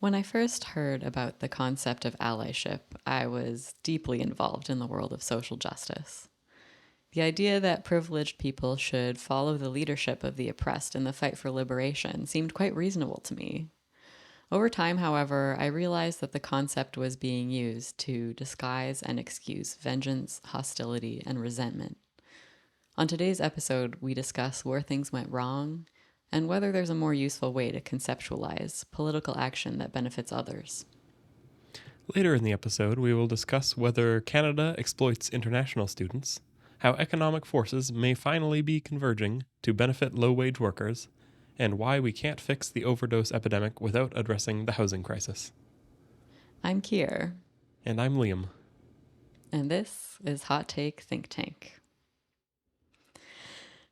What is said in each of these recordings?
When I first heard about the concept of allyship, I was deeply involved in the world of social justice. The idea that privileged people should follow the leadership of the oppressed in the fight for liberation seemed quite reasonable to me. Over time, however, I realized that the concept was being used to disguise and excuse vengeance, hostility, and resentment. On today's episode, we discuss where things went wrong and whether there's a more useful way to conceptualize political action that benefits others. Later in the episode, we will discuss whether Canada exploits international students, how economic forces may finally be converging to benefit low-wage workers, and why we can't fix the overdose epidemic without addressing the housing crisis. I'm Kier. And I'm Liam. And this is Hot Take Think Tank.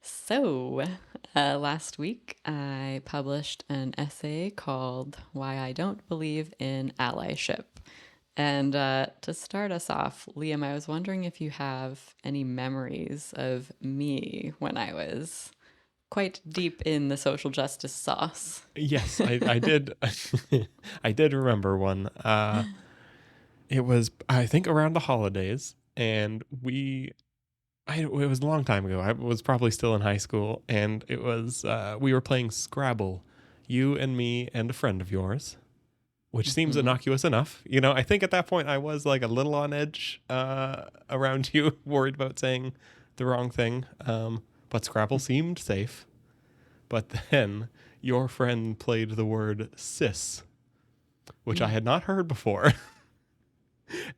So, last week I published an essay called Why I Don't Believe in Allyship. And to start us off, Liam, I was wondering if you have any memories of me when I was quite deep in the social justice sauce. Yes, I did. I did remember one. It was, I think, around the holidays, and it was a long time ago. I was probably still in high school, and it was we were playing Scrabble, you and me and a friend of yours, which seems innocuous enough. You know, I think at that point I was like a little on edge around you, worried about saying the wrong thing. But Scrabble seemed safe. But then your friend played the word cis, which I had not heard before.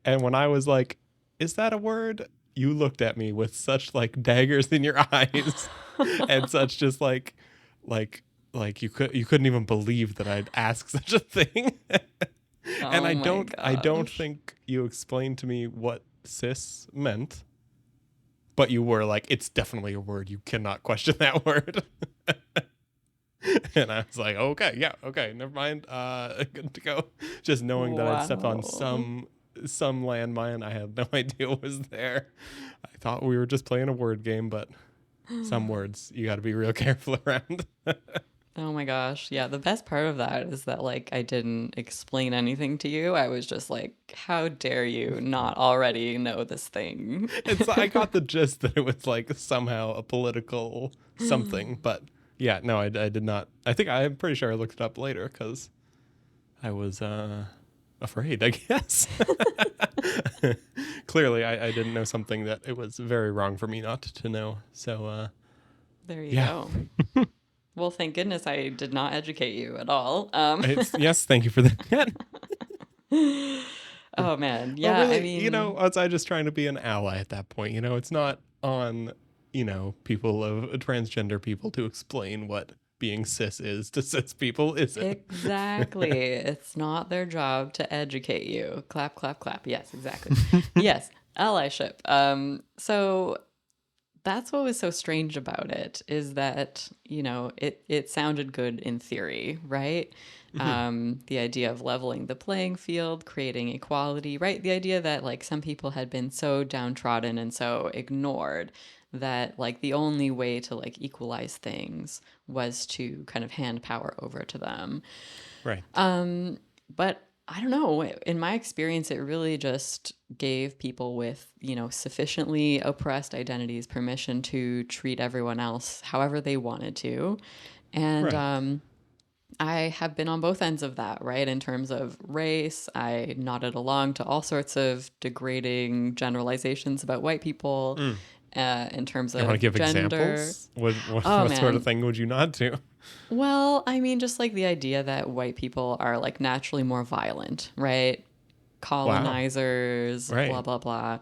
And when I was like, is that a word? You looked at me with such like daggers in your eyes and such just like you couldn't even believe that I'd ask such a thing. And I don't think you explained to me what cis meant. But you were like, it's definitely a word. You cannot question that word. And I was like, okay, never mind. Good to go. Just knowing that I'd stepped on some landmine I had no idea was there. I thought we were just playing a word game, but some words you got to be real careful around. Oh my gosh. Yeah, the best part of that is that like I didn't explain anything to you. I was just like, how dare you not already know this thing? I got the gist that it was like somehow a political something, but yeah, no, I did not. I'm pretty sure I looked it up later because I was afraid, I guess. Clearly, I didn't know something that it was very wrong for me not to know. So there you go. Well, thank goodness I did not educate you at all. Yes, thank you for that. Oh, man. Yeah, well, really, I mean... You know, was I just trying to be an ally at that point? You know, it's not on, people of transgender people to explain what being cis is to cis people, is it? Exactly. It's not their job to educate you. Clap, clap, clap. Yes, exactly. Yes, allyship. So... that's what was so strange about it, is that, it sounded good in theory, right? The idea of leveling the playing field, creating equality, right? The idea that like some people had been so downtrodden and so ignored that like the only way to like equalize things was to kind of hand power over to them. Right. But I don't know. In my experience, it really just gave people with, sufficiently oppressed identities permission to treat everyone else however they wanted to. And right. I have been on both ends of that, right? In terms of race, I nodded along to all sorts of degrading generalizations about white people. In terms of you want to give gender. Examples? What sort of thing would you nod to? Well, I mean, just like the idea that white people are like naturally more violent, right? Colonizers, wow. Right. Blah, blah, blah.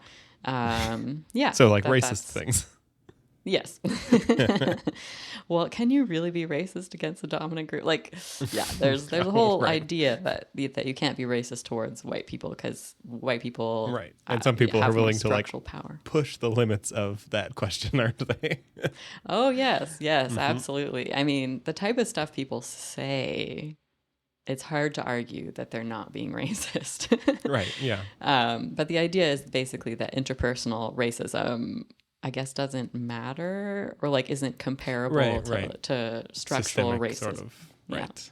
Yeah. So like racist things. Yes. Well, can you really be racist against a dominant group? Like, yeah, there's a whole idea that you can't be racist towards white people because white people, right? And some people are willing to like power. Push the limits of that question, aren't they? Oh yes, absolutely. I mean, the type of stuff people say, it's hard to argue that they're not being racist. Right. Yeah. But the idea is basically that interpersonal racism, I guess, doesn't matter or like isn't comparable to structural systemic, racism. sort of. Right.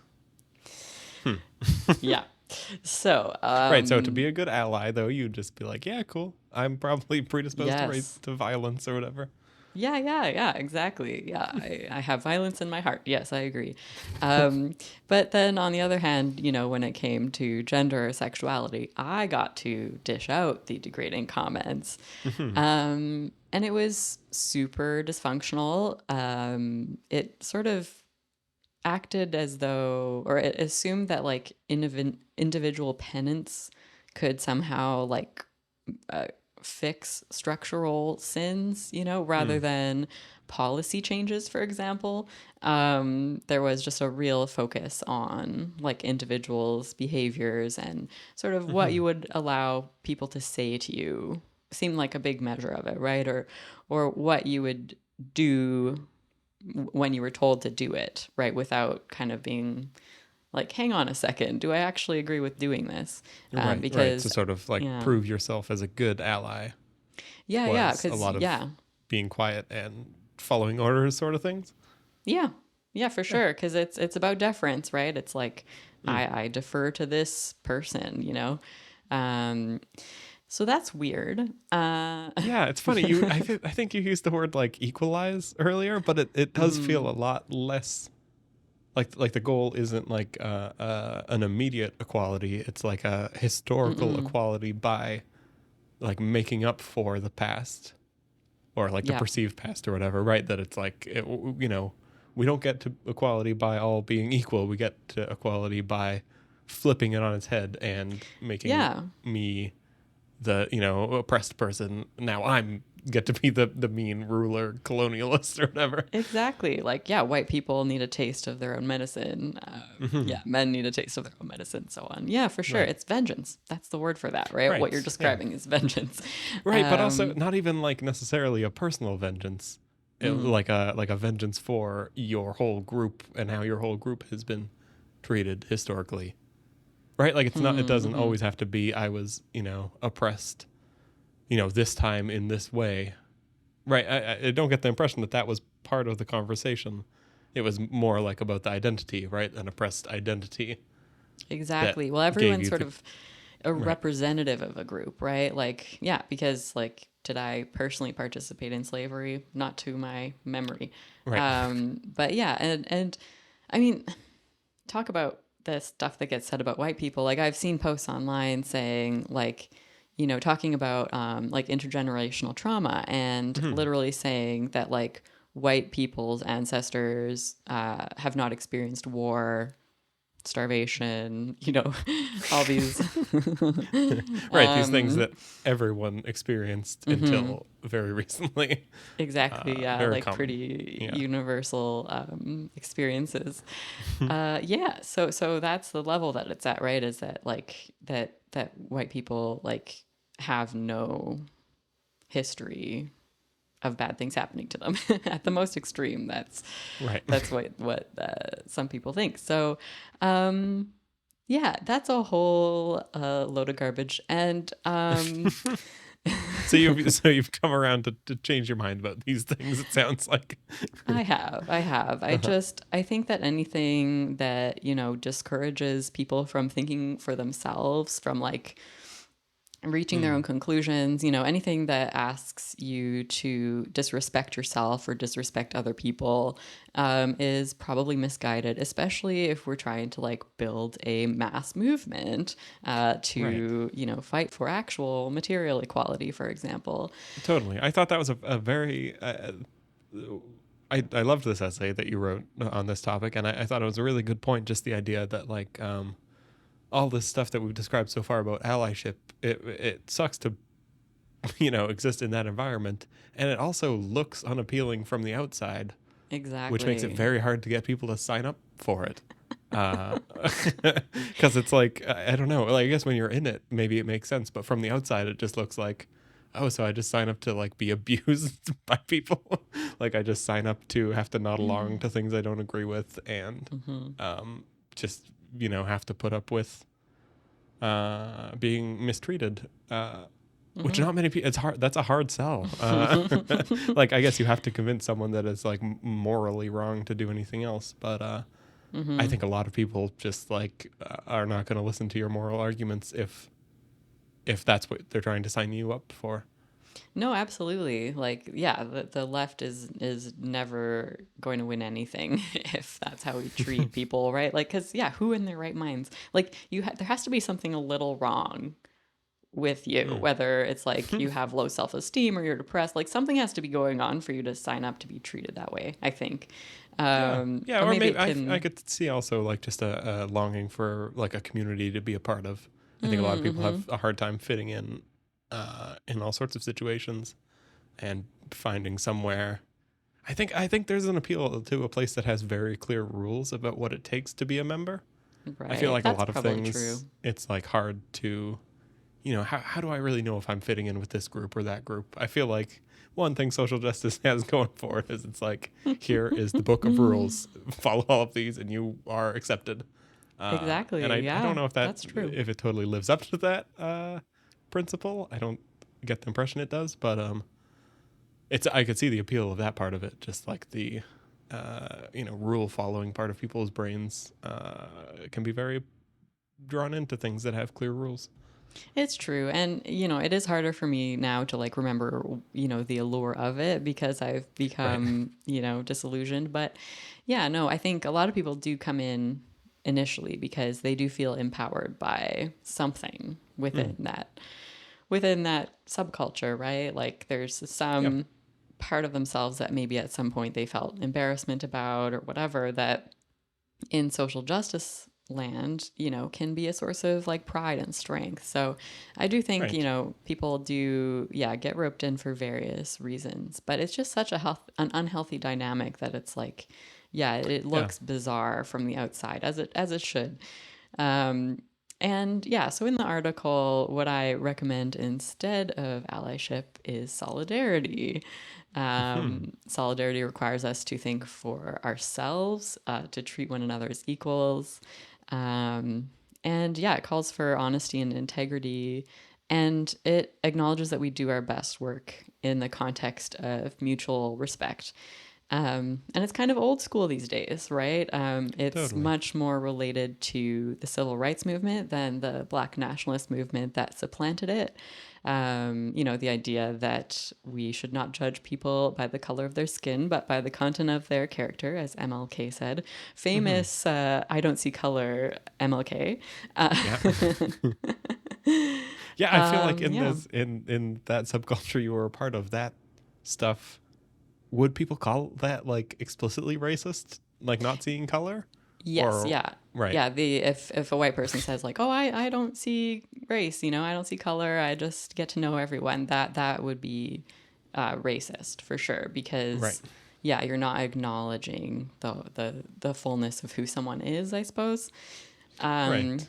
Yeah. So, Right. So to be a good ally, though, you'd just be like, yeah, cool. I'm probably predisposed yes. to violence or whatever. Yeah, exactly. Yeah, I have violence in my heart. Yes, I agree. But then on the other hand, when it came to gender or sexuality, I got to dish out the degrading comments. And it was super dysfunctional. It sort of acted as though, or it assumed that like individual penance could somehow like uh, fix structural sins, rather Mm. than policy changes, for example. There was just a real focus on like individuals' behaviors and sort of what Hmm. you would allow people to say to you seemed like a big measure of it, right? Or what you would do when you were told to do it, right? Without kind of being like, hang on a second, do I actually agree with doing this? Right. To Because, sort of like yeah, prove yourself as a good ally yeah, was a because, lot of yeah, being quiet and following orders sort of things. yeah, yeah, for Yeah. sure. Because it's about deference, right? It's like, Mm. I defer to this person. Um, so that's weird. Yeah, it's funny. I think you used the word like equalize earlier, but it does feel a lot less like the goal isn't like an immediate equality. It's like a historical Mm-mm. equality by like making up for the past or like the Yeah, perceived past or whatever, right? That it's like, we don't get to equality by all being equal. We get to equality by flipping it on its head and making yeah. me the, oppressed person. Now I'm get to be the mean ruler, colonialist or whatever. Exactly. Like, yeah, white people need a taste of their own medicine. Hmm. Yeah, men need a taste of their own medicine, so on. Yeah, for sure. Right. It's vengeance. That's the word for that, right? What you're Right. Yeah. describing is vengeance. Right. But also Um, not even like necessarily a personal vengeance. mm, Like a vengeance for your whole group and how your whole group has been treated historically. Right? Like it doesn't mm-hmm. always have to be I was, oppressed, this time in this way. Right? I don't get the impression that that was part of the conversation. It was more like about the identity, right? An oppressed identity that Exactly. Well, gave everyone's you sort the of a right, representative of a group, right? Like, yeah, because like, did I personally participate in slavery? Not to my memory. right. But yeah, and I mean, talk about the stuff that gets said about white people. Like I've seen posts online saying like, talking about like intergenerational trauma and Mhm. literally saying that like white people's ancestors have not experienced war, starvation, all these. Right. These things um, that everyone experienced mhm. until very recently. Exactly. Yeah. Very Like common. pretty Yeah. universal experiences. Yeah. So that's the level that it's at, right? Is that like that white people like have no history of bad things happening to them at the most extreme. Right. That's what some people think. So, um, yeah, that's a whole load of garbage. And So you've come around to change your mind about these things. It sounds like. I have. Uh-huh. I think that anything that, discourages people from thinking for themselves, from like reaching their own Mm. conclusions, anything that asks you to disrespect yourself or disrespect other people is probably misguided, especially if we're trying to like build a mass movement Right. to, fight for actual material equality, for example. Totally. I thought that was a very. I loved this essay that you wrote on this topic, and I thought it was a really good point. Just the idea that like all this stuff that we've described so far about allyship, it sucks to exist in that environment, and it also looks unappealing from the outside, which makes it Exactly. very hard to get people to sign up for it. Because it's like I don't know. Like I guess when you're in it, maybe it makes sense, but from the outside, it just looks like, oh, so I just sign up to like be abused by people. Like I just sign up to have to nod along to things I don't agree with, and Hmm. just have to put up with being mistreated. Which Hmm. not many people. It's hard. That's a hard sell. Like I guess you have to convince someone that it's like morally wrong to do anything else. But I think a lot of people just like are not going to listen to your moral arguments if that's what they're trying to sign you up for. No, absolutely. Like, yeah, the left is never going to win anything if that's how we treat people, right? Like, because yeah, who in their right minds? Like, there has to be something a little wrong with you, whether it's like you have low self-esteem or you're depressed. Like, something has to be going on for you to sign up to be treated that way, I think. Yeah, Or or maybe maybe it I can. could see also like just a longing for like a community to be a part of. I think a lot of people have a hard time fitting in all sorts of situations and finding somewhere. I think there's an appeal to a place that has very clear rules about what it takes to be a member. I feel Right. like a That's lot of probably true. things it's like hard to, how do I really know if I'm fitting in with this group or that group? I feel like one thing social justice has going for it is it's like, here is the book of rules, follow all of these and you are accepted. And Exactly. I don't Yeah, know that's true. if it totally lives up to that principle. I don't get the impression it does, but I could see the appeal of that part of it, just like the rule following part of people's brains can be very drawn into things that have clear rules. It's true. And, it is harder for me now to like remember, the allure of it because I've Right. become, disillusioned. But yeah, no, I think a lot of people do come in initially because they do feel empowered by something Mm. within that subculture, right? Like there's Yeah. some part of themselves that maybe at some point they felt embarrassment about or whatever that in social justice land, can be a source of like pride and strength. So I do think, Right. people do, yeah, get roped in for various reasons, but it's just such an unhealthy dynamic that it's like, yeah, it Yeah. looks bizarre from the outside as it should. Um, and yeah, so in the article, what I recommend instead of allyship is solidarity. Solidarity requires us to think for ourselves, to treat one another as equals. Um, and yeah, it calls for honesty and integrity. And it acknowledges that we do our best work in the context of mutual respect. And it's kind of old school these days, right? It's Totally. much more related to the civil rights movement than the Black nationalist movement that supplanted it. The idea that we should not judge people by the color of their skin, but by the content of their character, as MLK said. Mm-hmm. Famous, I don't see color, MLK. Yeah. Yeah, I feel like in Yeah. this in that subculture you were a part of, that stuff, would people call that like explicitly racist, like not seeing color? Yes, Or yeah. right. Yeah, the if a white person says like, "Oh, I don't see race, I don't see color, I just get to know everyone." That would be racist for sure Right. because yeah, you're not acknowledging the fullness of who someone is, I suppose. Um Right.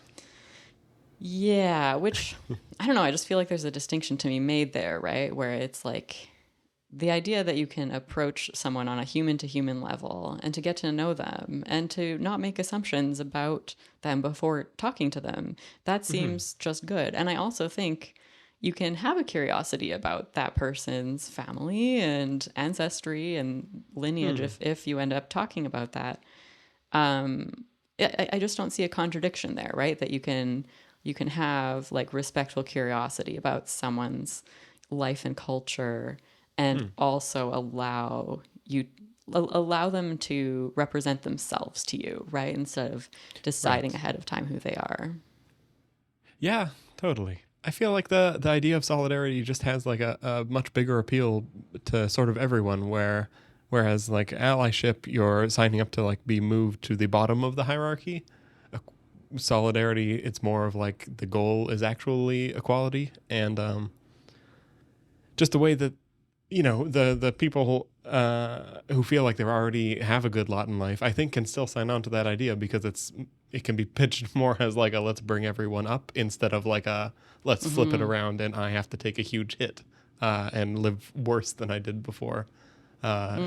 yeah, which I don't know, I just feel like there's a distinction to be made there, right? Where it's like the idea that you can approach someone on a human to human level and to get to know them and to not make assumptions about them before talking to them, that Mm-hmm. seems just good. And I also think you can have a curiosity about that person's family and ancestry and lineage Hmm. if you end up talking about that. I just don't see a contradiction there, right? That you can have like respectful curiosity about someone's life and culture and Hmm. also allow them to represent themselves to you, right? Instead of deciding Right. ahead of time who they are. Yeah, totally. I feel like the idea of solidarity just has like a much bigger appeal to sort of everyone, whereas like allyship, you're signing up to like be moved to the bottom of the hierarchy. Uh, Solidarity, it's more of like the goal is actually equality, and just the way that the people who feel like they already have a good lot in life, I think, can still sign on to that idea because it can be pitched more as like a let's bring everyone up instead of like a let's flip it around and I have to take a huge hit and live worse than I did before. Uh,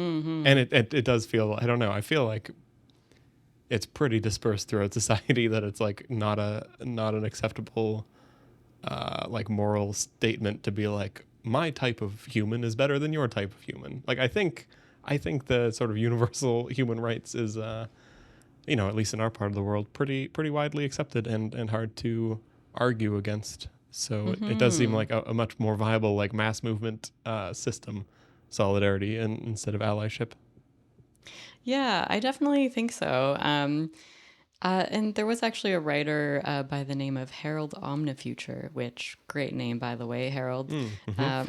and it does feel, I don't know, I feel like it's pretty dispersed throughout society that it's like not an acceptable like moral statement to be like my type of human is better than your type of human. Like I think the sort of universal human rights is at least in our part of the world, pretty widely accepted and hard to argue against. So it does seem like a much more viable like mass movement system, solidarity, instead of allyship. Yeah, I definitely think so. And there was actually a writer by the name of Harold Omnifuture, which great name, by the way, Harold,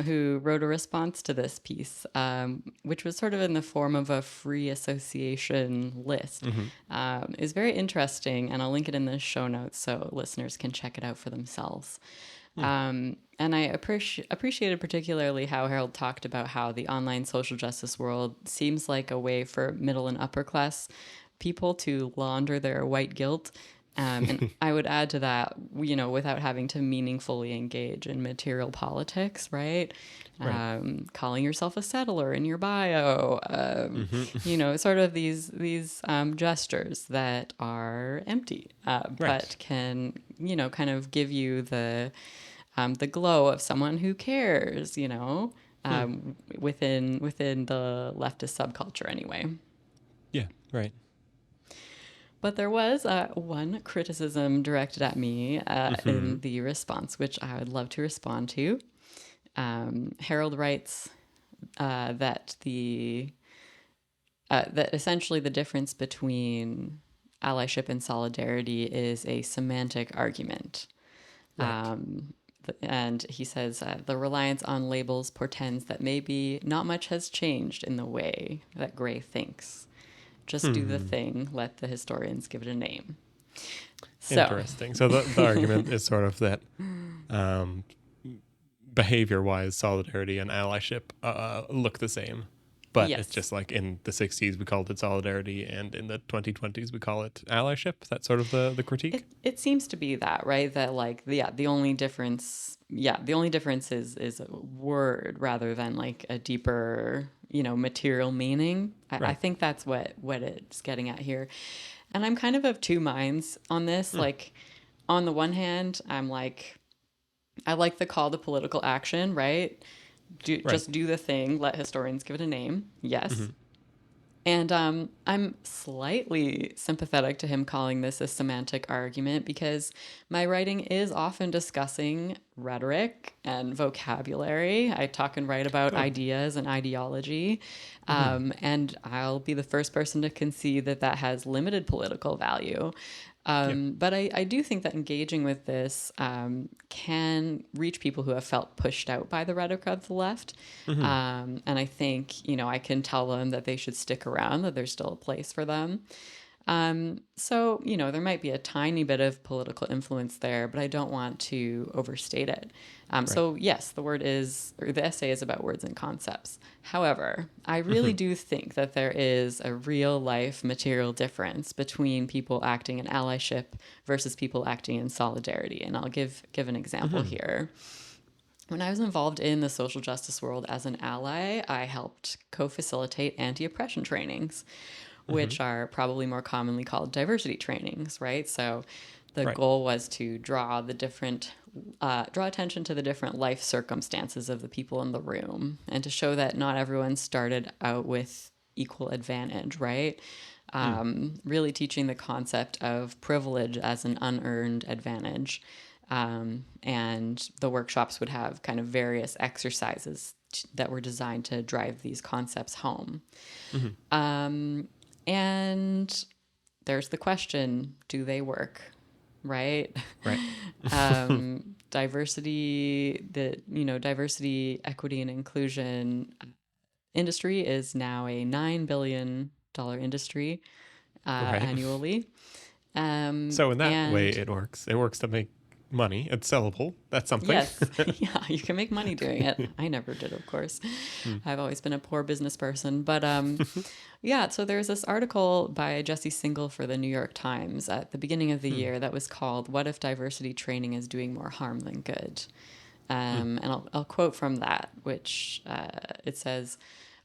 who wrote a response to this piece, which was sort of in the form of a free association list. Is very interesting, and I'll link it in the show notes so listeners can check it out for themselves. And I appreciated particularly how Harold talked about how the online social justice world seems like a way for middle and upper class people to launder their white guilt. And I would add to that, without having to meaningfully engage in material politics, right? Right. Calling yourself a settler in your bio, sort of these gestures that are empty, Right. but can, kind of give you the glow of someone who cares, within the leftist subculture anyway. Yeah. Right. But there was one criticism directed at me in the response, which I would love to respond to. Harold writes that that essentially the difference between allyship and solidarity is a semantic argument. Right. And he says the reliance on labels portends that maybe not much has changed in the way that Gray thinks. Just do the thing, let the historians give it a name. So, Interesting. So the argument is sort of that behavior-wise, solidarity and allyship look the same. But it's yes. just like in the 60s we called it solidarity, and in the 2020s we call it allyship. That's sort of the critique. It seems to be that, right? That like the only difference is a word rather than like a deeper, material meaning. I Right. think that's what it's getting at here. And I'm kind of two minds on this. Like on the one hand, I'm like I like the call to political action, right? Just do the thing, let historians give it a name. Yes. And I'm slightly sympathetic to him calling this a semantic argument because my writing is often discussing rhetoric and vocabulary. I talk and write about ideas and ideology. And I'll be the first person to concede that has limited political value. But I do think that engaging with this can reach people who have felt pushed out by the rhetoric of the left. And I think, I can tell them that they should stick around, that there's still a place for them. So, there might be a tiny bit of political influence there, but I don't want to overstate it. So yes, the essay is about words and concepts. However, I really do think that there is a real life material difference between people acting in allyship versus people acting in solidarity. And I'll give an example here. When I was involved in the social justice world as an ally, I helped co-facilitate anti-oppression trainings, which are probably more commonly called diversity trainings, right? So the goal was to draw attention to the different life circumstances of the people in the room and to show that not everyone started out with equal advantage, right? Really teaching the concept of privilege as an unearned advantage. And the workshops would have kind of various exercises that were designed to drive these concepts home. And there's the question, do they work? Right? Right. Diversity, equity, and inclusion industry is now a $9 billion industry annually. So in that way, And it works. It works to make money. It's sellable. That's something. yes, yeah, you can make money doing it. I never did, of course. I've always been a poor business person. But yeah, so there's this article by Jesse Singal for the New York Times at the beginning of the year that was called "What if Diversity Training is Doing More Harm Than Good?" And I'll quote from that, which it says,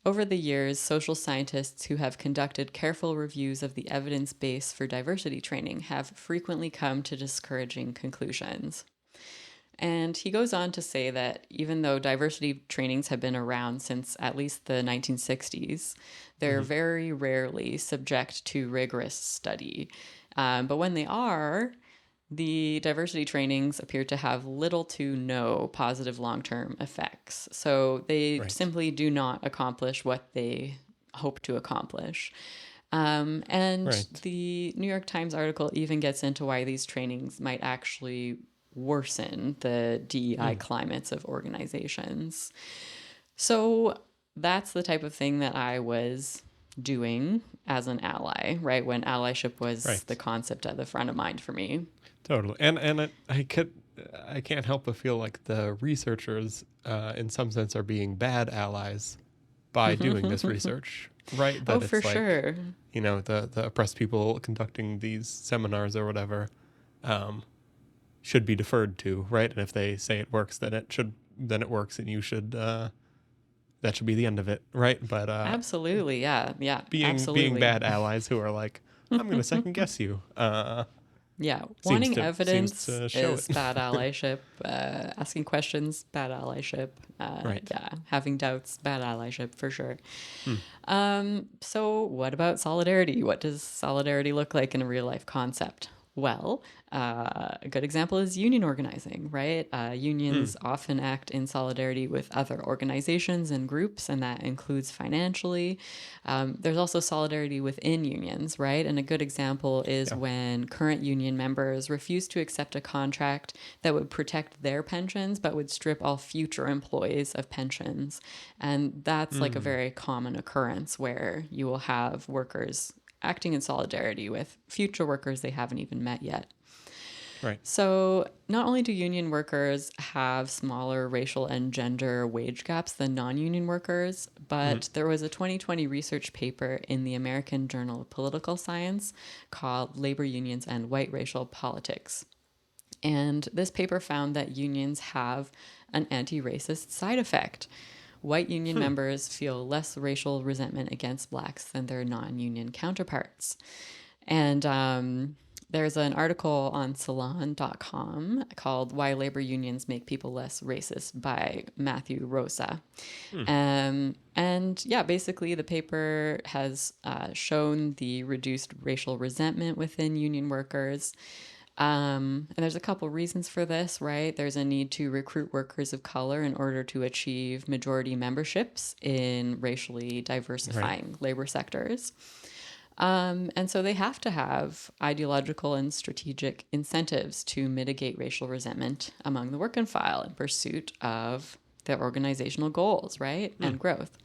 over the years, social scientists who have conducted careful reviews of the evidence base for diversity training have frequently come to discouraging conclusions. And he goes on to say that even though diversity trainings have been around since at least the 1960s, they're very rarely subject to rigorous study. But when they are, the diversity trainings appear to have little to no positive long-term effects. So they Right. simply do not accomplish what they hope to accomplish. And Right. the New York Times article even gets into why these trainings might actually worsen the DEI Mm. climates of organizations. So that's the type of thing that I was doing as an ally, right? When allyship was the Right. concept at the front of mind for me. Totally. I can't help but feel like the researchers, in some sense, are being bad allies by doing this research. Right. Oh, That for it's like, sure. the oppressed people conducting these seminars or whatever, um, should be deferred to, right? And if they say it works, then it works, and you should that should be the end of it, right? But Absolutely. Yeah. Yeah. being Absolutely. bad allies who are like, I'm going to second guess you, Yeah, seems wanting seems evidence to show is it. bad allyship. Asking questions, bad allyship. Right. Yeah, having doubts, bad allyship for sure. Hmm. So, what about solidarity? What does solidarity look like in a real life concept? Well, a good example is union organizing, right? Hmm. Unions often act in solidarity with other organizations and groups, and that includes financially. There's also solidarity within unions, right? And a good example is Yeah. when current union members refuse to accept a contract that would protect their pensions but would strip all future employees of pensions. And that's like a Hmm. very common occurrence where you will have workers acting in solidarity with future workers they haven't even met yet. Right. So, not only do union workers have smaller racial and gender wage gaps than non union workers, Hmm. but there was a 2020 research paper in the American Journal of Political Science called Labor Unions and White Racial Politics. And this paper found that unions have an anti racist side effect. White union Hmm. members feel less racial resentment against blacks than their non union counterparts. And there's an article on salon.com called Why Labor Unions Make People Less Racist by Matthew Rosa. Hmm. And yeah, basically, the paper has shown the reduced racial resentment within union workers. And there's a couple reasons for this, right? There's a need to recruit workers of color in order to achieve majority memberships in racially Right. diversifying labor sectors. And so they have to have ideological and strategic incentives to mitigate racial resentment among the work and file in pursuit of their organizational goals, right? Hmm. And growth.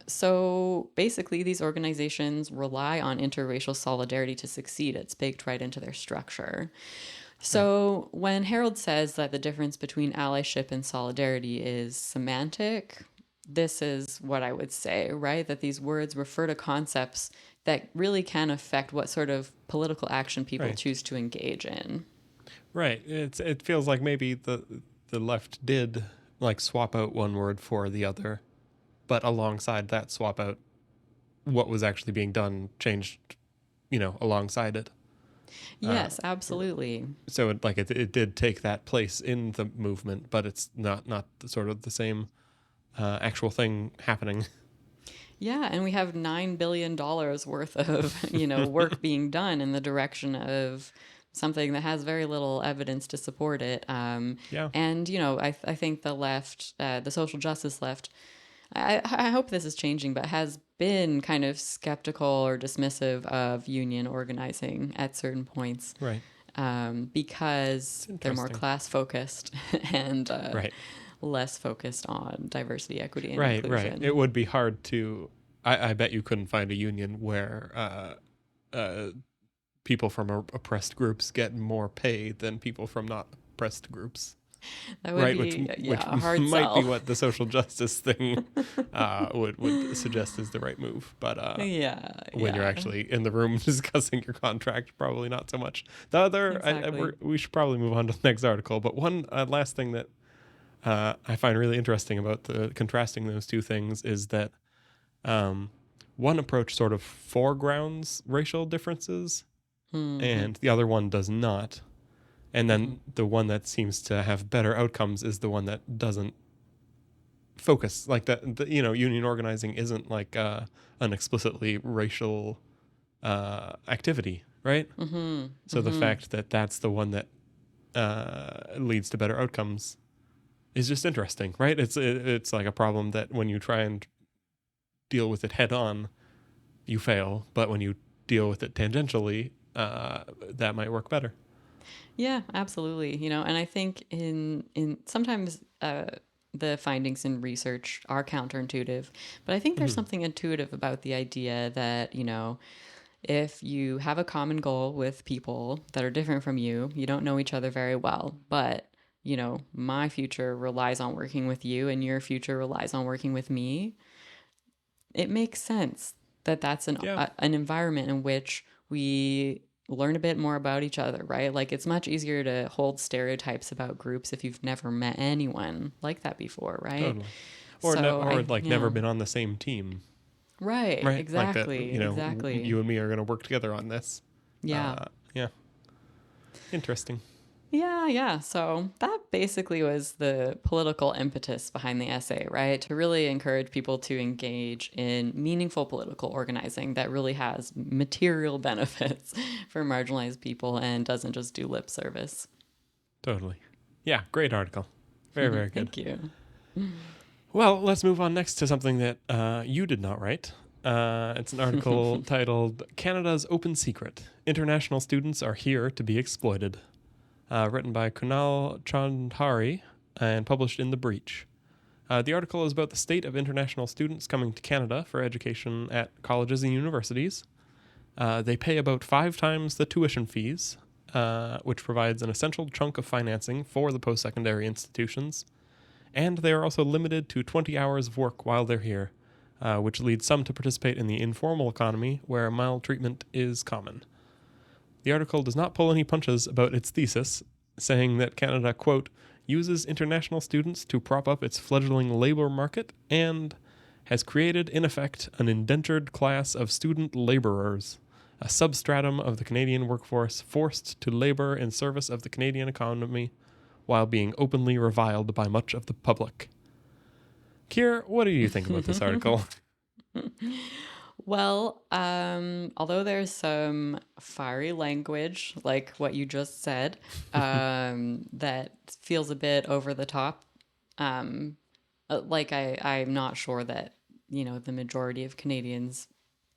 So basically, these organizations rely on interracial solidarity to succeed. It's baked right into their structure. Right. So when Harold says that the difference between allyship and solidarity is semantic, this is what I would say, right? That these words refer to concepts that really can affect what sort of political action people Right. choose to engage in. Right. It feels like maybe the left did like swap out one word for the other, but alongside that swap out, what was actually being done changed, alongside it. Uh, Yes, absolutely. so it did take that place in the movement, but it's not the, sort of the same actual thing happening. Yeah, and we have $9 billion worth of, work being done in the direction of something that has very little evidence to support it. Yeah. And, I think the left, the social justice left, I hope this is changing, but has been kind of skeptical or dismissive of union organizing at certain points Right. because It's they're more interesting. class focused and Right. less focused on diversity, equity, and Right. Right. It inclusion. would be hard to. I bet you couldn't find a union where people from oppressed groups get more pay than people from not oppressed groups. That would Right, which be, which yeah, a hard might be sell. what the social justice thing would suggest is the right move. But Yeah, when you're yeah, actually in the room discussing your contract, probably not so much. The other, exactly. we should probably move on to the next article. But one last thing that I find really interesting about the contrasting those two things is that one approach sort of foregrounds racial differences, Hmm. and the other one does not. And then the one that seems to have better outcomes is the one that doesn't focus like that. Union organizing isn't like an explicitly racial activity, right? So the fact that that's the one that leads to better outcomes is just interesting, right? It's like a problem that when you try and deal with it head on, you fail, but when you deal with it tangentially, that might work better. Yeah, absolutely. And I think in sometimes the findings in research are counterintuitive, but I think there's something intuitive about the idea that, if you have a common goal with people that are different from you, you don't know each other very well, but my future relies on working with you and your future relies on working with me. It makes sense that that's Yeah, an environment in which we learn a bit more about each other, right? Like it's much easier to hold stereotypes about groups if you've never met anyone like that before, right? totally. So Or I, like never yeah, been on the same team, right, right? Like that, exactly, exactly. you and me are going to work together on this. Yeah. Yeah, interesting. Yeah, yeah. So that basically was the political impetus behind the essay, right? To really encourage people to engage in meaningful political organizing that really has material benefits for marginalized people and doesn't just do lip service. Totally. Yeah, great article. Very, very good. Thank you. Well, let's move on next to something that you did not write. It's an article titled Canada's Open Secret. International Students Are Here to Be Exploited. Written by Kunal Chandhari and published in The Breach. The article is about the state of international students coming to Canada for education at colleges and universities. They pay about 5 times the tuition fees, which provides an essential chunk of financing for the post-secondary institutions. And they are also limited to 20 hours of work while they're here, which leads some to participate in the informal economy where maltreatment is common. The article does not pull any punches about its thesis, saying that Canada, quote, uses international students to prop up its fledgling labor market and has created, in effect, an indentured class of student laborers, a substratum of the Canadian workforce forced to labor in service of the Canadian economy while being openly reviled by much of the public. Kier, what do you think about this article? Well, although there's some fiery language, like what you just said, that feels a bit over the top. I'm not sure that, the majority of Canadians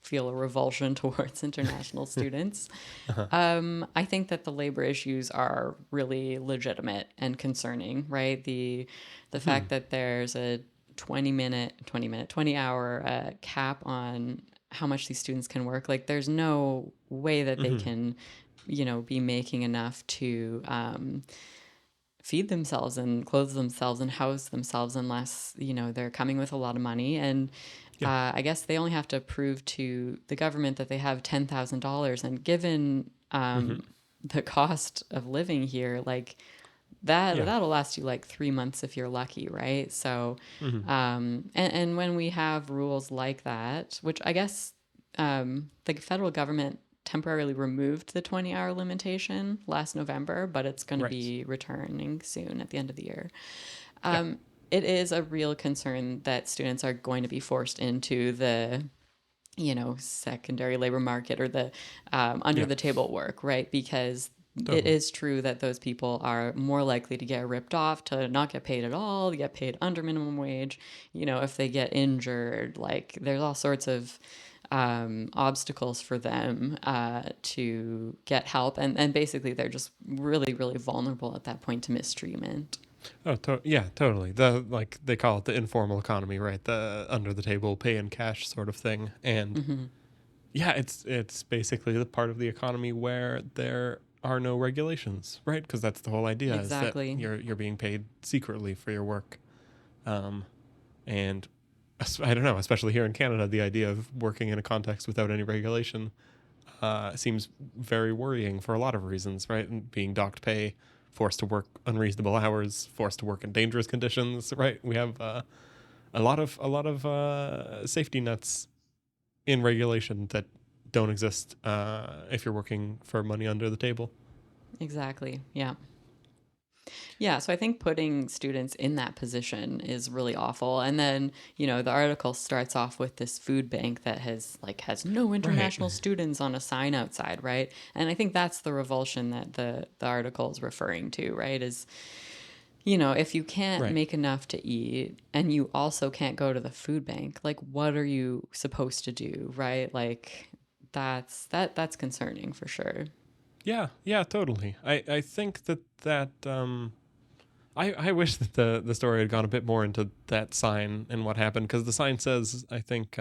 feel a revulsion towards international students. I think that the labor issues are really legitimate and concerning, right? The fact that there's a 20 hour cap on how much these students can work. Like there's no way that they can, be making enough to feed themselves and clothe themselves and house themselves unless, they're coming with a lot of money. And I guess they only have to prove to the government that they have $10,000. And given the cost of living here, like that'll last you like 3 months if you're lucky, right? So, and when we have rules like that, which I guess the federal government temporarily removed the 20-hour limitation last November, but it's going to be returning soon at the end of the year. It is a real concern that students are going to be forced into the secondary labor market or the under the table work, right? Because it is true that those people are more likely to get ripped off, to not get paid at all, to get paid under minimum wage. If they get injured, like there's all sorts of obstacles for them to get help. And basically they're just really, really vulnerable at that point to mistreatment. Oh, yeah, totally. They call it the informal economy, right? The under the table pay in cash sort of thing. And yeah, it's basically the part of the economy where there are no regulations, right? Because that's the whole idea Exactly. is that you're being paid secretly for your work. And I don't know, especially here in Canada, the idea of working in a context without any regulation seems very worrying for a lot of reasons, right? And being docked pay, forced to work unreasonable hours, forced to work in dangerous conditions, right? We have a lot of safety nets in regulation that don't exist if you're working for money under the table. Exactly. Yeah. Yeah, so I think putting students in that position is really awful. And then, the article starts off with this food bank that has no Right. international students on a sign outside, right? And I think that's the revulsion that the article is referring to, right? Is, if you can't Right. make enough to eat and you also can't go to the food bank, like what are you supposed to do, right? Like that's concerning for sure. Yeah, yeah, totally. I think I wish that the story had gone a bit more into that sign and what happened, because the sign says, I think,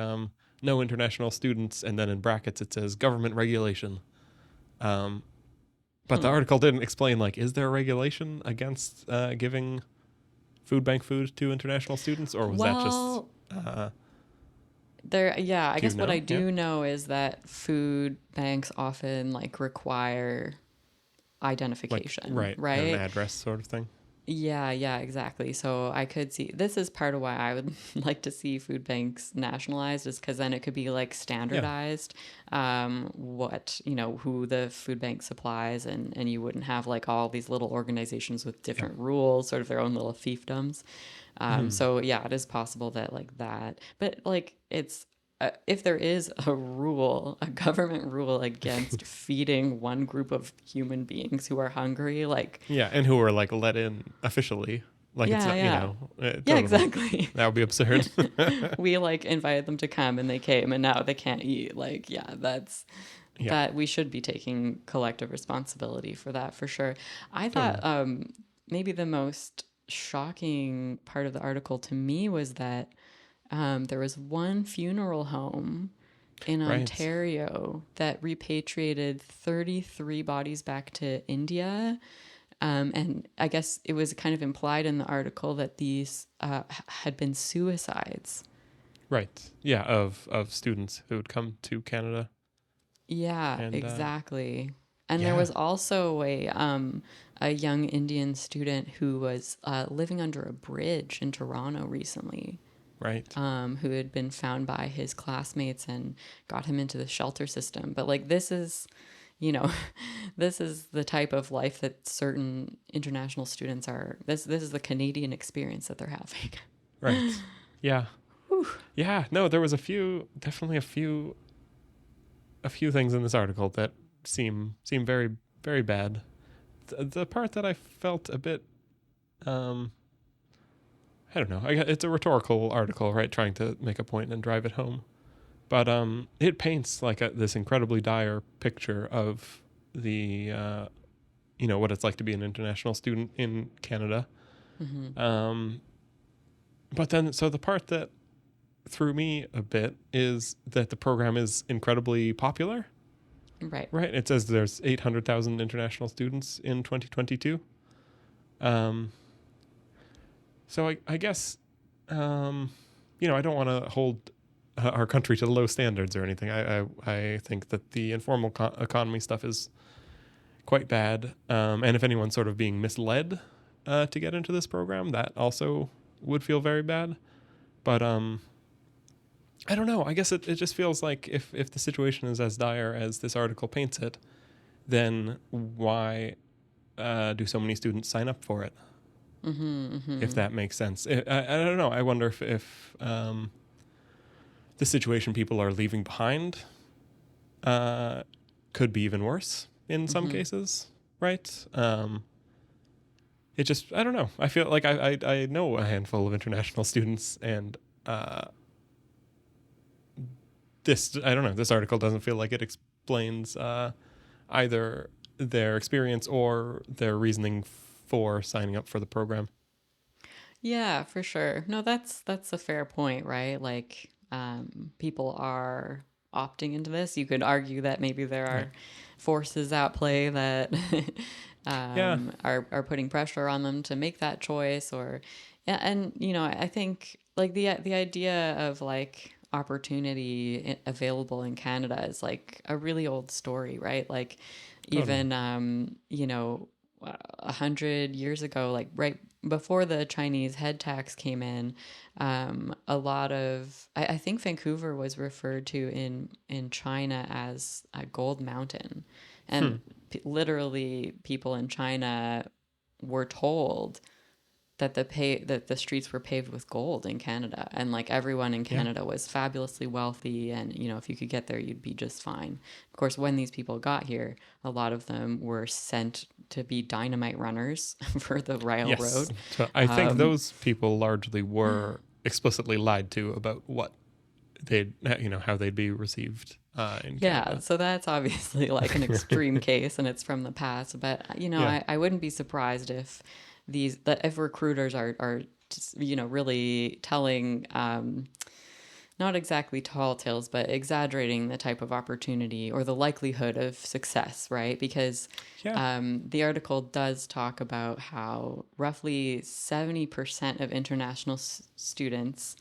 no international students, and then in brackets it says government regulation. Um, but the Hmm. article didn't explain, like, is there a regulation against giving food bank food to international students, or was that just Well, yeah, I do you guess what I know? Yeah, do know is that food banks often require like identification, right, and an right? address sort of thing. Yeah, yeah, exactly. So I could see this is part of why I would like to see food banks nationalized, is because then it could be Yeah. standardized, what, who the food bank supplies, and you wouldn't have all these little organizations with Yeah. different rules, sort of their own little fiefdoms. Mhm. So yeah, it is possible that that, but it's if there is a rule, a government rule against feeding one group of human beings who are hungry, Yeah, and who were like let in officially. Like it's yeah, not, yeah, yeah, totally. exactly. That would be absurd. We invited them to come and they came and now they can't eat. Yeah, Yeah, that we should be taking collective responsibility for that for sure. I thought totally. maybe the most shocking part of the article to me was that there was one funeral home in Right. Ontario that repatriated 33 bodies back to India. And I guess it was kind of implied in the article that these had been suicides. Right. Yeah, of students who would come to Canada. Yeah, And exactly. And there yeah, was also a young Indian student who was living under a bridge in Toronto recently, right. who had been found by his classmates and got him into the shelter system. But this is, you know, this is the type of life that certain international students are. This is the Canadian experience that they're having. Right. Yeah. Yeah, no, there was definitely a few things in this article that seem very very bad. The part that I felt a bit um I don't know. It's a rhetorical article, right? Trying to make a point and drive it home. But it paints like this incredibly dire picture of the what it's like to be an international student in Canada. Hmm. Um, but then, so the part that threw me a bit is that the program is incredibly popular. Right. Right? It says there's 800,000 international students in 2022. Um, so I guess I don't want to hold our country to low standards or anything. I think that the informal economy stuff is quite bad. And if anyone's sort of being misled to get into this program, that also would feel very bad. But I don't know. I guess it just feels like if the situation is as dire as this article paints it, then why do so many students sign up for it? Hmm. If Hmm. that makes sense. I don't know. I wonder if the situation people are leaving behind uh, could be even worse in some Hmm. cases, right? It just, I don't know. I feel like I know a handful of international students, and uh, I don't know, this article doesn't feel like it explains either their experience or their reasoning for signing up for the program. Yeah, for sure. No, that's a fair point, right? People are opting into this. You could argue that maybe there Right. are forces at play that Yeah. are putting pressure on them to make that choice, or yeah, and I think the idea of opportunity available in Canada is a really old story, right? Totally. Even 100 years ago, right before the Chinese head tax came in, a lot of I think Vancouver was referred to in China as a gold mountain, Hmm. and literally people in China were told that the streets were paved with gold in Canada, and like everyone in Yeah. Canada was fabulously wealthy, and if you could get there you'd be just fine. Of course, when these people got here, a lot of them were sent to be dynamite runners for the Yes. railroad. So I think those people largely were explicitly lied to about what they'd, how they'd be received in Yeah, Canada. so that's obviously like an extreme case, and it's from the past. But Yeah. I wouldn't be surprised if if recruiters are really telling not exactly tall tales, but exaggerating the type of opportunity or the likelihood of success, right? Because Yeah. the article does talk about how roughly 70% of international students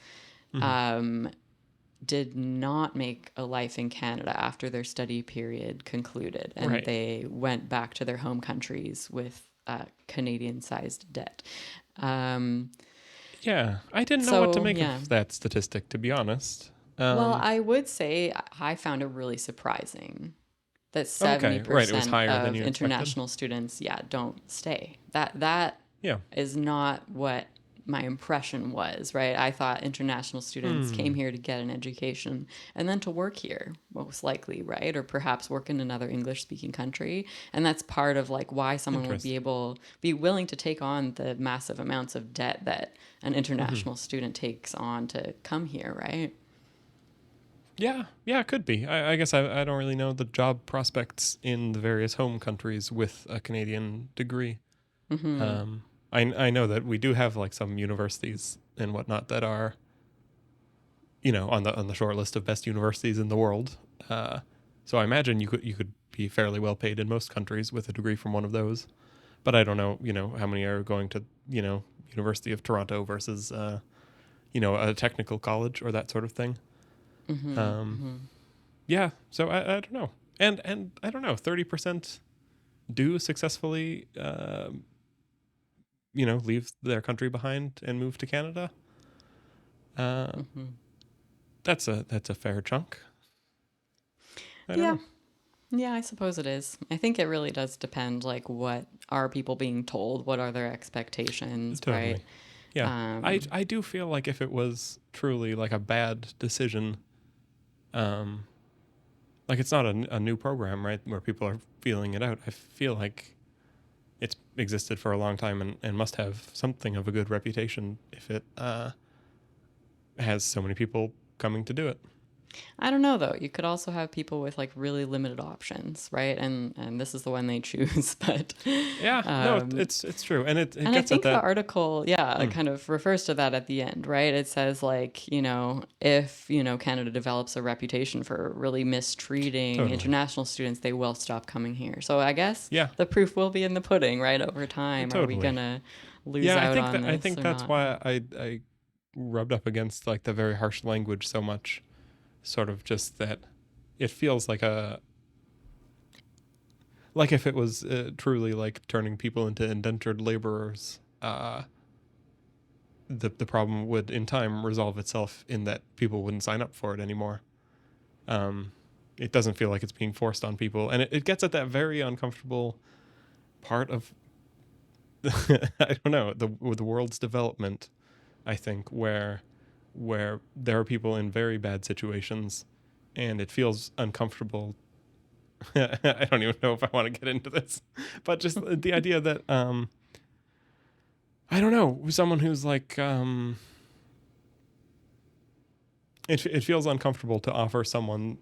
did not make a life in Canada after their study period concluded, and Right. they went back to their home countries with Canadian-sized debt. Yeah. I didn't know what to So, make yeah. of that statistic, to be honest. Well, I would say I found it really surprising that Okay. Right. It was 70% higher than of you expected. international students, don't stay. That Yeah. is not what my impression was, right? I thought international students came here to get an education and then to work here, most likely, right? Or perhaps work in another English-speaking country. And that's part of like why someone would Interesting. be willing to take on the massive amounts of debt that an international student takes on to come here, right? Yeah. Yeah, it could be. I guess I don't really know the job prospects in the various home countries with a Canadian degree. I know that we do have like some universities and whatnot that are, on the short list of best universities in the world. So I imagine you could be fairly well paid in most countries with a degree from one of those. But I don't know, how many are going to, University of Toronto versus, a technical college or that sort of thing. Yeah. So I don't know, and I don't know, 30% do successfully, leave their country behind and move to Canada. That's a fair chunk. I don't Yeah. know. Yeah, I suppose it is. I think it really does depend, like, what are people being told? What are their expectations, right? Totally. Yeah. I do feel like if it was truly like a bad decision, um, like it's not a new program, right, where people are feeling it out. I feel like it's existed for a long time and must have something of a good reputation if it has so many people coming to do it. I don't know though. You could also have people with like really limited options, right? And this is the one they choose. But Yeah, no, it's true, and it and I gets at think the that. article, it kind of refers to that at the end, right? It says like, if, Canada develops a reputation for really mistreating Totally. international students, they will stop coming here. So I guess Yeah, the proof will be in the pudding, right? Over time, are we totally. gonna lose Yeah, out on I this think or that's not? why I rubbed up against like the very harsh language so much. Sort of just that it feels like if it was truly like turning people into indentured laborers, the problem would in time resolve itself in that people wouldn't sign up for it anymore. It doesn't feel like it's being forced on people, and it gets at that very uncomfortable part of I don't know, the world's development. I think where there are people in very bad situations, and it feels uncomfortable. I don't even know if I want to get into this, but just the idea that I don't know, someone who's like it feels uncomfortable to offer someone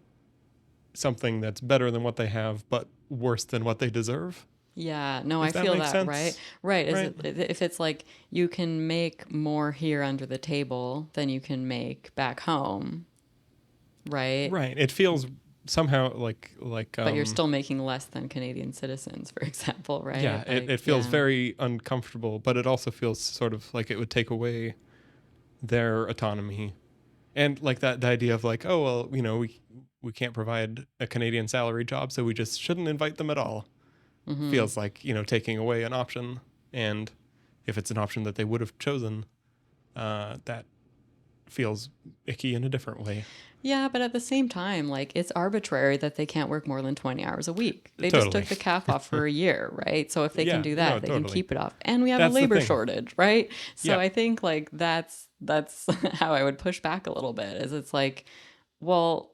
something that's better than what they have, but worse than what they deserve. Yeah, no, I If that feel makes that, right? sense, Right. right? If it's like you can make more here under the table than you can make back home, right? Right. It feels somehow But you're still making less than Canadian citizens, for example, yeah, right? it Like, feels yeah. very uncomfortable, but it also feels sort of like it would take away their autonomy. And like that the idea of like, oh well, we can't provide a Canadian salary job, so we just shouldn't invite them at all. Feels like, taking away an option. And if it's an option that they would have chosen, that feels icky in a different way. Yeah, but at the same time, like, it's arbitrary that they can't work more than 20 hours a week. They just Totally. took the cap off for a year, right? So if they can Yeah, do no, that, they can totally. keep it off. And we have a That's the labor thing. shortage, right? So Yeah, I think like that's how I would push back a little bit, is it's like, well,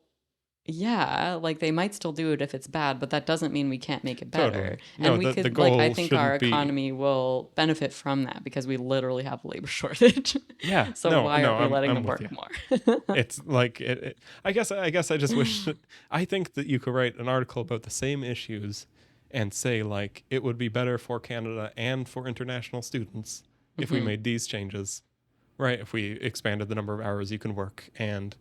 yeah, like they might still do it if it's bad, but that doesn't mean we can't make it better. totally. And No, we the could, like, I goal think our shouldn't be. economy will benefit from that because we literally have a labor shortage. Yeah, So no, why no, aren't we I'm letting I'm them with work you. more? It's like I guess I just wish that, I think that you could write an article about the same issues and say like it would be better for Canada and for international students if we Hmm. made these changes, right? If we expanded the number of hours you can work and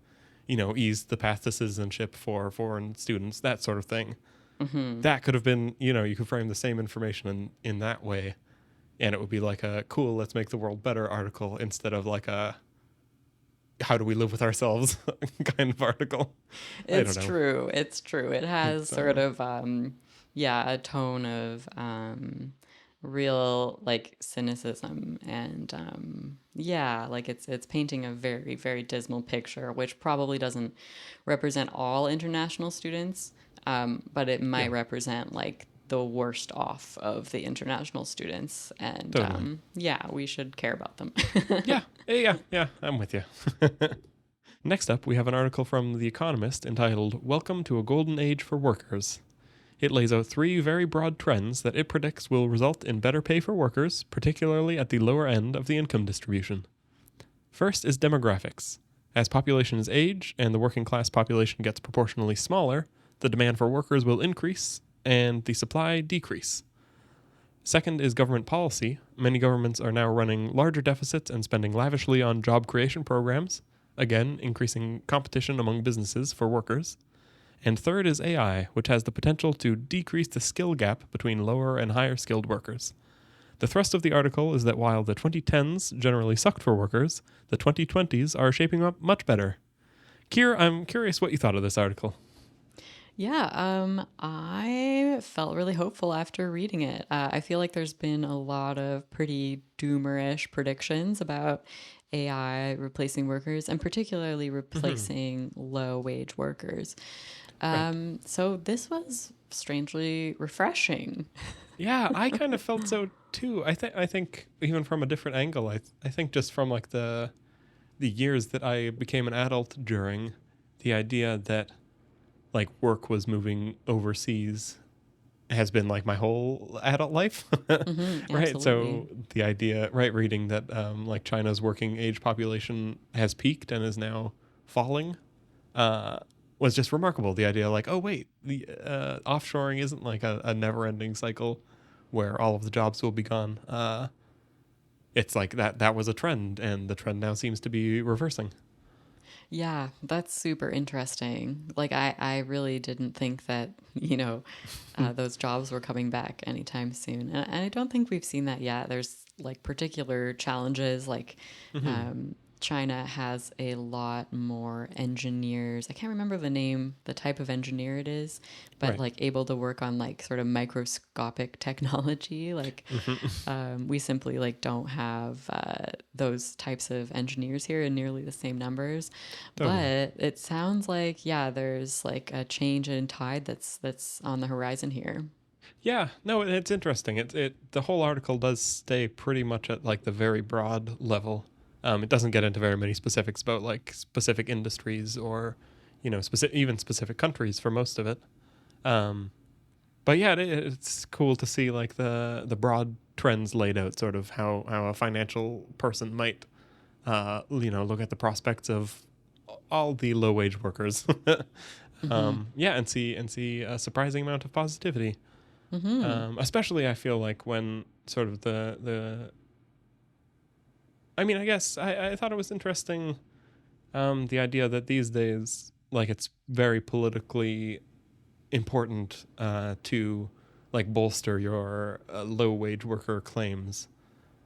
eased the path to citizenship for foreign students, that sort of thing. Hmm. That could have been, you could frame the same information in that way, and it would be like a cool, let's make the world better article instead of like a how do we live with ourselves kind of article. I don't It's know. true. It's true. It has It's sort of yeah, a tone of real like cynicism and yeah, like it's painting a very, very dismal picture, which probably doesn't represent all international students, but it might yeah, represent like the worst off of the international students, and totally. yeah, we should care about them. Yeah, yeah, I'm with you. Next up, we have an article from The Economist entitled Welcome to a Golden Age for Workers. It lays out 3 very broad trends that it predicts will result in better pay for workers, particularly at the lower end of the income distribution. First is demographics. As populations age and the working class population gets proportionally smaller, the demand for workers will increase and the supply decrease. Second is government policy. Many governments are now running larger deficits and spending lavishly on job creation programs, again, increasing competition among businesses for workers. And third is AI, which has the potential to decrease the skill gap between lower and higher skilled workers. The thrust of the article is that while the 2010s generally sucked for workers, the 2020s are shaping up much better. Kier, I'm curious what you thought of this article. Yeah, I felt really hopeful after reading it. I feel like there's been a lot of pretty doomerish predictions about AI replacing workers and particularly Mhm. replacing low wage workers. Right. So this was strangely refreshing. Yeah, I kind of felt so too. I think even from a different angle, I think just from like the years that I became an adult during, the idea that like work was moving overseas has been like my whole adult life. Right, Absolutely. so the idea, right, reading that like China's working age population has peaked and is now falling, uh was just remarkable. The idea like, oh wait, the offshoring isn't like a never ending cycle where all of the jobs will be gone. It's like that was a trend, and the trend now seems to be reversing. Yeah, that's super interesting. Like I really didn't think that, those jobs were coming back anytime soon. And I don't think we've seen that yet. There's like particular challenges, like Hmm. China has a lot more engineers. I can't remember the type of engineer it is, but Right. like able to work on like sort of microscopic technology. Like Hmm. we simply like don't have those types of engineers here in nearly the same numbers. Totally. But it sounds like, yeah, there's like a change in tide that's on the horizon here. Yeah, no, it's interesting. It the whole article does stay pretty much at like the very broad level. It doesn't get into very many specifics about like specific industries or, even specific countries for most of it. Um, but yeah, it's cool to see like the broad trends laid out, sort of how a financial person might, look at the prospects of all the low wage workers. Hmm. Yeah, and see a surprising amount of positivity. Hmm. Especially I feel like when sort of the I mean, I guess I thought it was interesting, the idea that these days like it's very politically important to like bolster your low wage worker claims.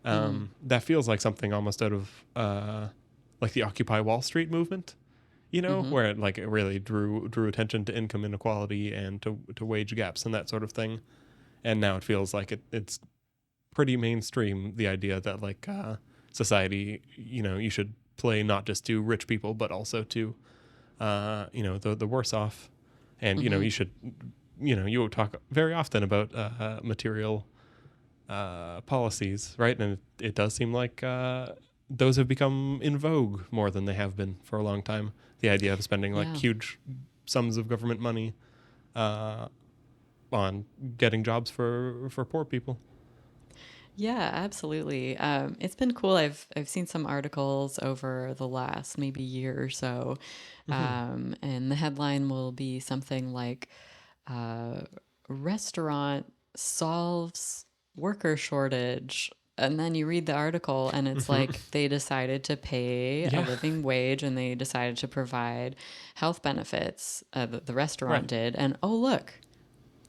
Hmm. That feels like something almost out of like the Occupy Wall Street movement, Hmm. where it really drew attention to income inequality and to wage gaps and that sort of thing. And now it feels like it's pretty mainstream, the idea that like society, you should play not just to rich people, but also to, the worse off. And, you should, you talk very often about material policies, right? And it does seem like those have become in vogue more than they have been for a long time. The idea of spending like Yeah. huge sums of government money on getting jobs for poor people. Yeah, absolutely. It's been cool. I've seen some articles over the last maybe year or so, Mm-hmm. and the headline will be something like uh, "Restaurant solves worker shortage." And then you read the article, and it's Mm-hmm. like they decided to pay a Yeah. living wage and they decided to provide health benefits. The restaurant Right. did. And oh, look,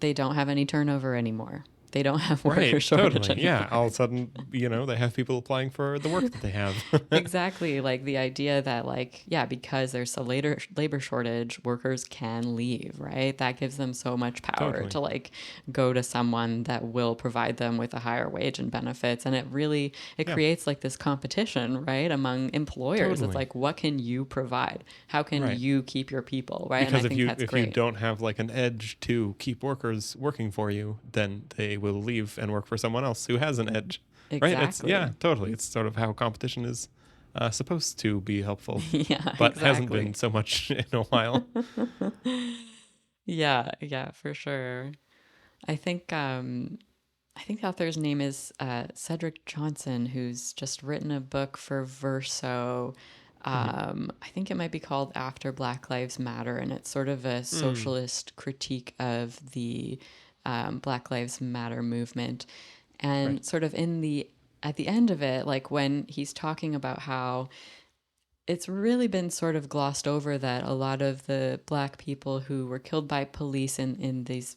they don't have any turnover anymore. They don't have worker Right. shortage Totally. Yeah. anymore. All of a sudden, they have people applying for the work that they have. Exactly. Like the idea that, like, yeah, because there's a labor shortage, workers can leave, right? That gives them so much power Totally. to like go to someone that will provide them with a higher wage and benefits. And it Yeah. creates like this competition, right, among employers. It's Totally. like, what can you provide? How can Right. you keep your people, right? And I Because if think you that's if you great. don't have like an edge to keep workers working for you, then they will leave and work for someone else who has an edge. Right? Exactly. Totally. It's sort of how competition is supposed to be helpful, Yeah, but hasn't been exactly. so much in a while. Yeah, yeah, for sure. I think I think the author's name is Cedric Johnson, who's just written a book for Verso. Mhm. I think it might be called After Black Lives Matter, and it's sort of a Mm. socialist critique of the Black Lives Matter movement. Right. And sort of at the end of it, like when he's talking about how it's really been sort of glossed over that a lot of the black people who were killed by police in these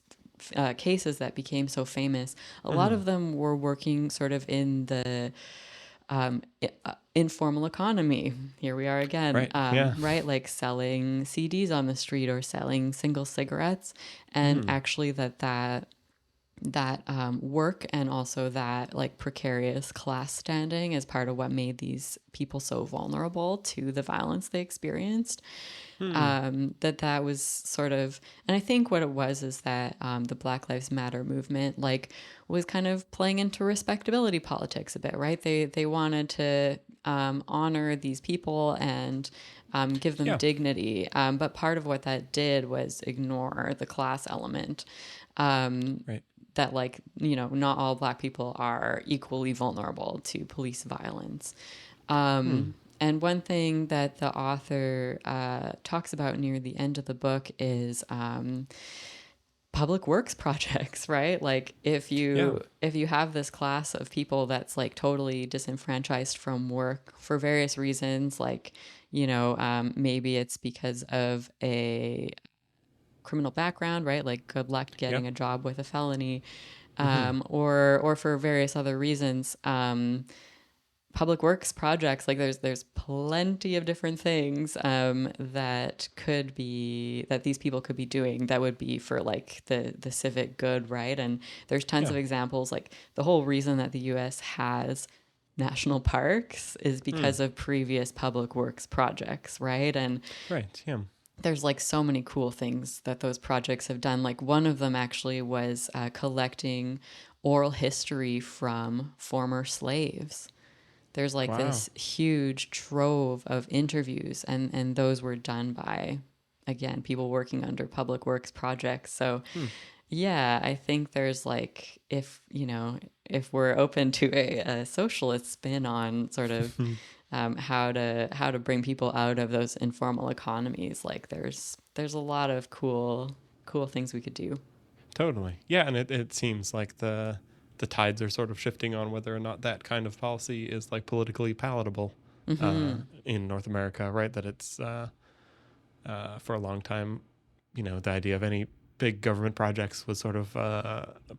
cases that became so famous, a lot Mhm. of them were working sort of in the informal economy. Here we are again, Right. Yeah. right? Like selling CDs on the street or selling single cigarettes. And Mm. actually, that work and also that like precarious class standing is part of what made these people so vulnerable to the violence they experienced. Hmm. That was sort of, and I think what it was is that the Black Lives Matter movement like was kind of playing into respectability politics a bit, right? They wanted to honor these people and give them Yeah. dignity, but part of what that did was ignore the class element. Right. That like not all black people are equally vulnerable to police violence. Hmm. And one thing that the author talks about near the end of the book is public works projects, right? Like Yeah. if you have this class of people that's like totally disenfranchised from work for various reasons, like maybe it's because of a criminal background, right? Like good luck Yeah. getting a job with a felony, Mm-hmm. or for various other reasons. Public works projects, like there's plenty of different things that these people could be doing that would be for like the civic good, right? And there's tons Yeah. of examples. Like the whole reason that the U.S. has national parks is Hmm. because of previous public works projects, right? And Right. Yeah. there's like so many cool things that those projects have done. Like one of them actually was collecting oral history from former slaves. There's like Wow. this huge trove of interviews, and those were done by, again, people working under public works projects. So Hmm. yeah, I think there's like, if we're open to a socialist spin on sort of how to bring people out of those informal economies, like there's a lot of cool things we could do. Totally. Yeah, and it seems like the tides are sort of shifting on whether or not that kind of policy is like politically palatable in North America, right? That it's for a long time, the idea of any big government projects was sort of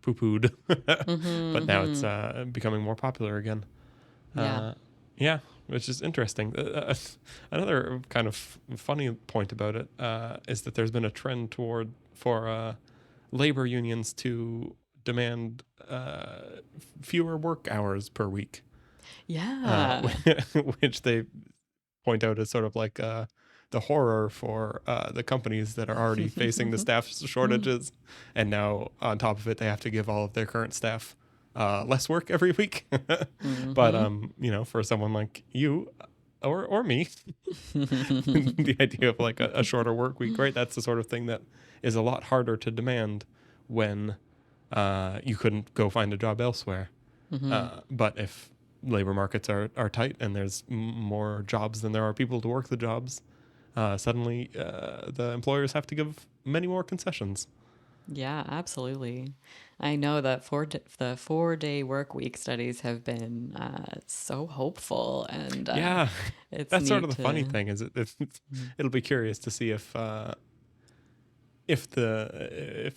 poo-pooed, but now it's becoming more popular again. Yeah. Uh, yeah, which is interesting. Another kind of funny point about it is that there's been a trend for labor unions to demand fewer work hours per week, uh, Yeah. which they point out as sort of like the horror for the companies that are already facing the staff shortages, and now on top of it, they have to give all of their current staff less work every week. But for someone like you or me, the idea of like a shorter work week, right? That's the sort of thing that is a lot harder to demand when you couldn't go find a job elsewhere. But if labor markets are tight and there's more jobs than there are people to work the jobs, suddenly the employers have to give many more concessions. Yeah, absolutely. I know that the 4-day work week studies have been so hopeful, and Yeah, it's that's sort neat of the funny to. thing is it'll be curious to see if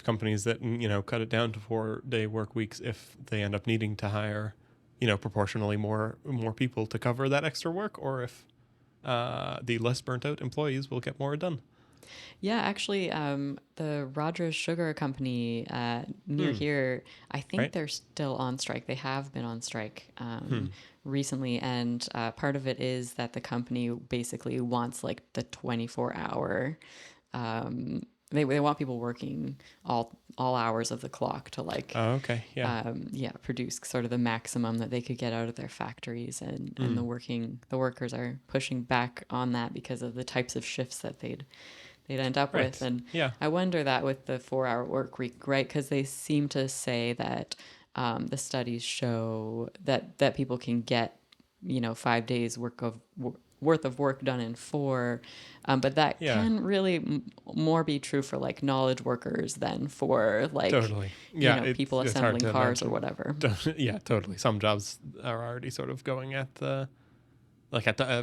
companies that cut it down to 4-day work weeks, if they end up needing to hire proportionally more people to cover that extra work, or if the less burnt out employees will get more done. Yeah, actually, the Rogers Sugar Company near here, I think Right? they're still on strike. They have been on strike recently, and part of it is that the company basically wants like the 24-hour. They want people working all hours of the clock to like Oh, okay. Yeah. produce sort of the maximum that they could get out of their factories, and the workers are pushing back on that because of the types of shifts that they'd end up with. Right. And Yeah. I wonder that with the 4-hour work week, right? Because they seem to say that the studies show that people can get 5 days worth of work done in 4, but that Yeah. can really more be true for like knowledge workers than for like Totally. Yeah. people It's hard assembling to cars or imagine. whatever. Yeah. Totally. Some jobs are already sort of going at the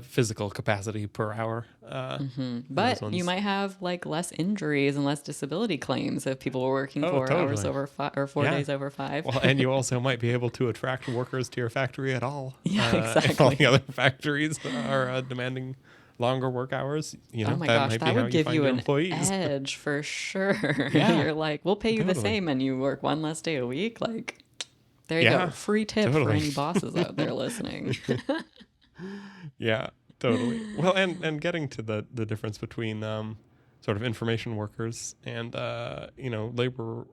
physical capacity per hour. Those But you ones. might have like less injuries and less disability claims if people were working Oh, 4 hours totally. over 5 or 4 days Yeah. over 5. Well, and you also might be able to attract workers to your factory at all. Yeah, If all the exactly. other factories are demanding longer work hours, Oh my that gosh, might be that how would you give find you your an employees. edge for sure. Yeah, You're like, we'll pay you the totally. same and you work one less day a week. Like, there you go. Yeah, Free tip for totally. any bosses out there listening. Yeah, totally. Well, and getting to the difference between sort of information workers and labor,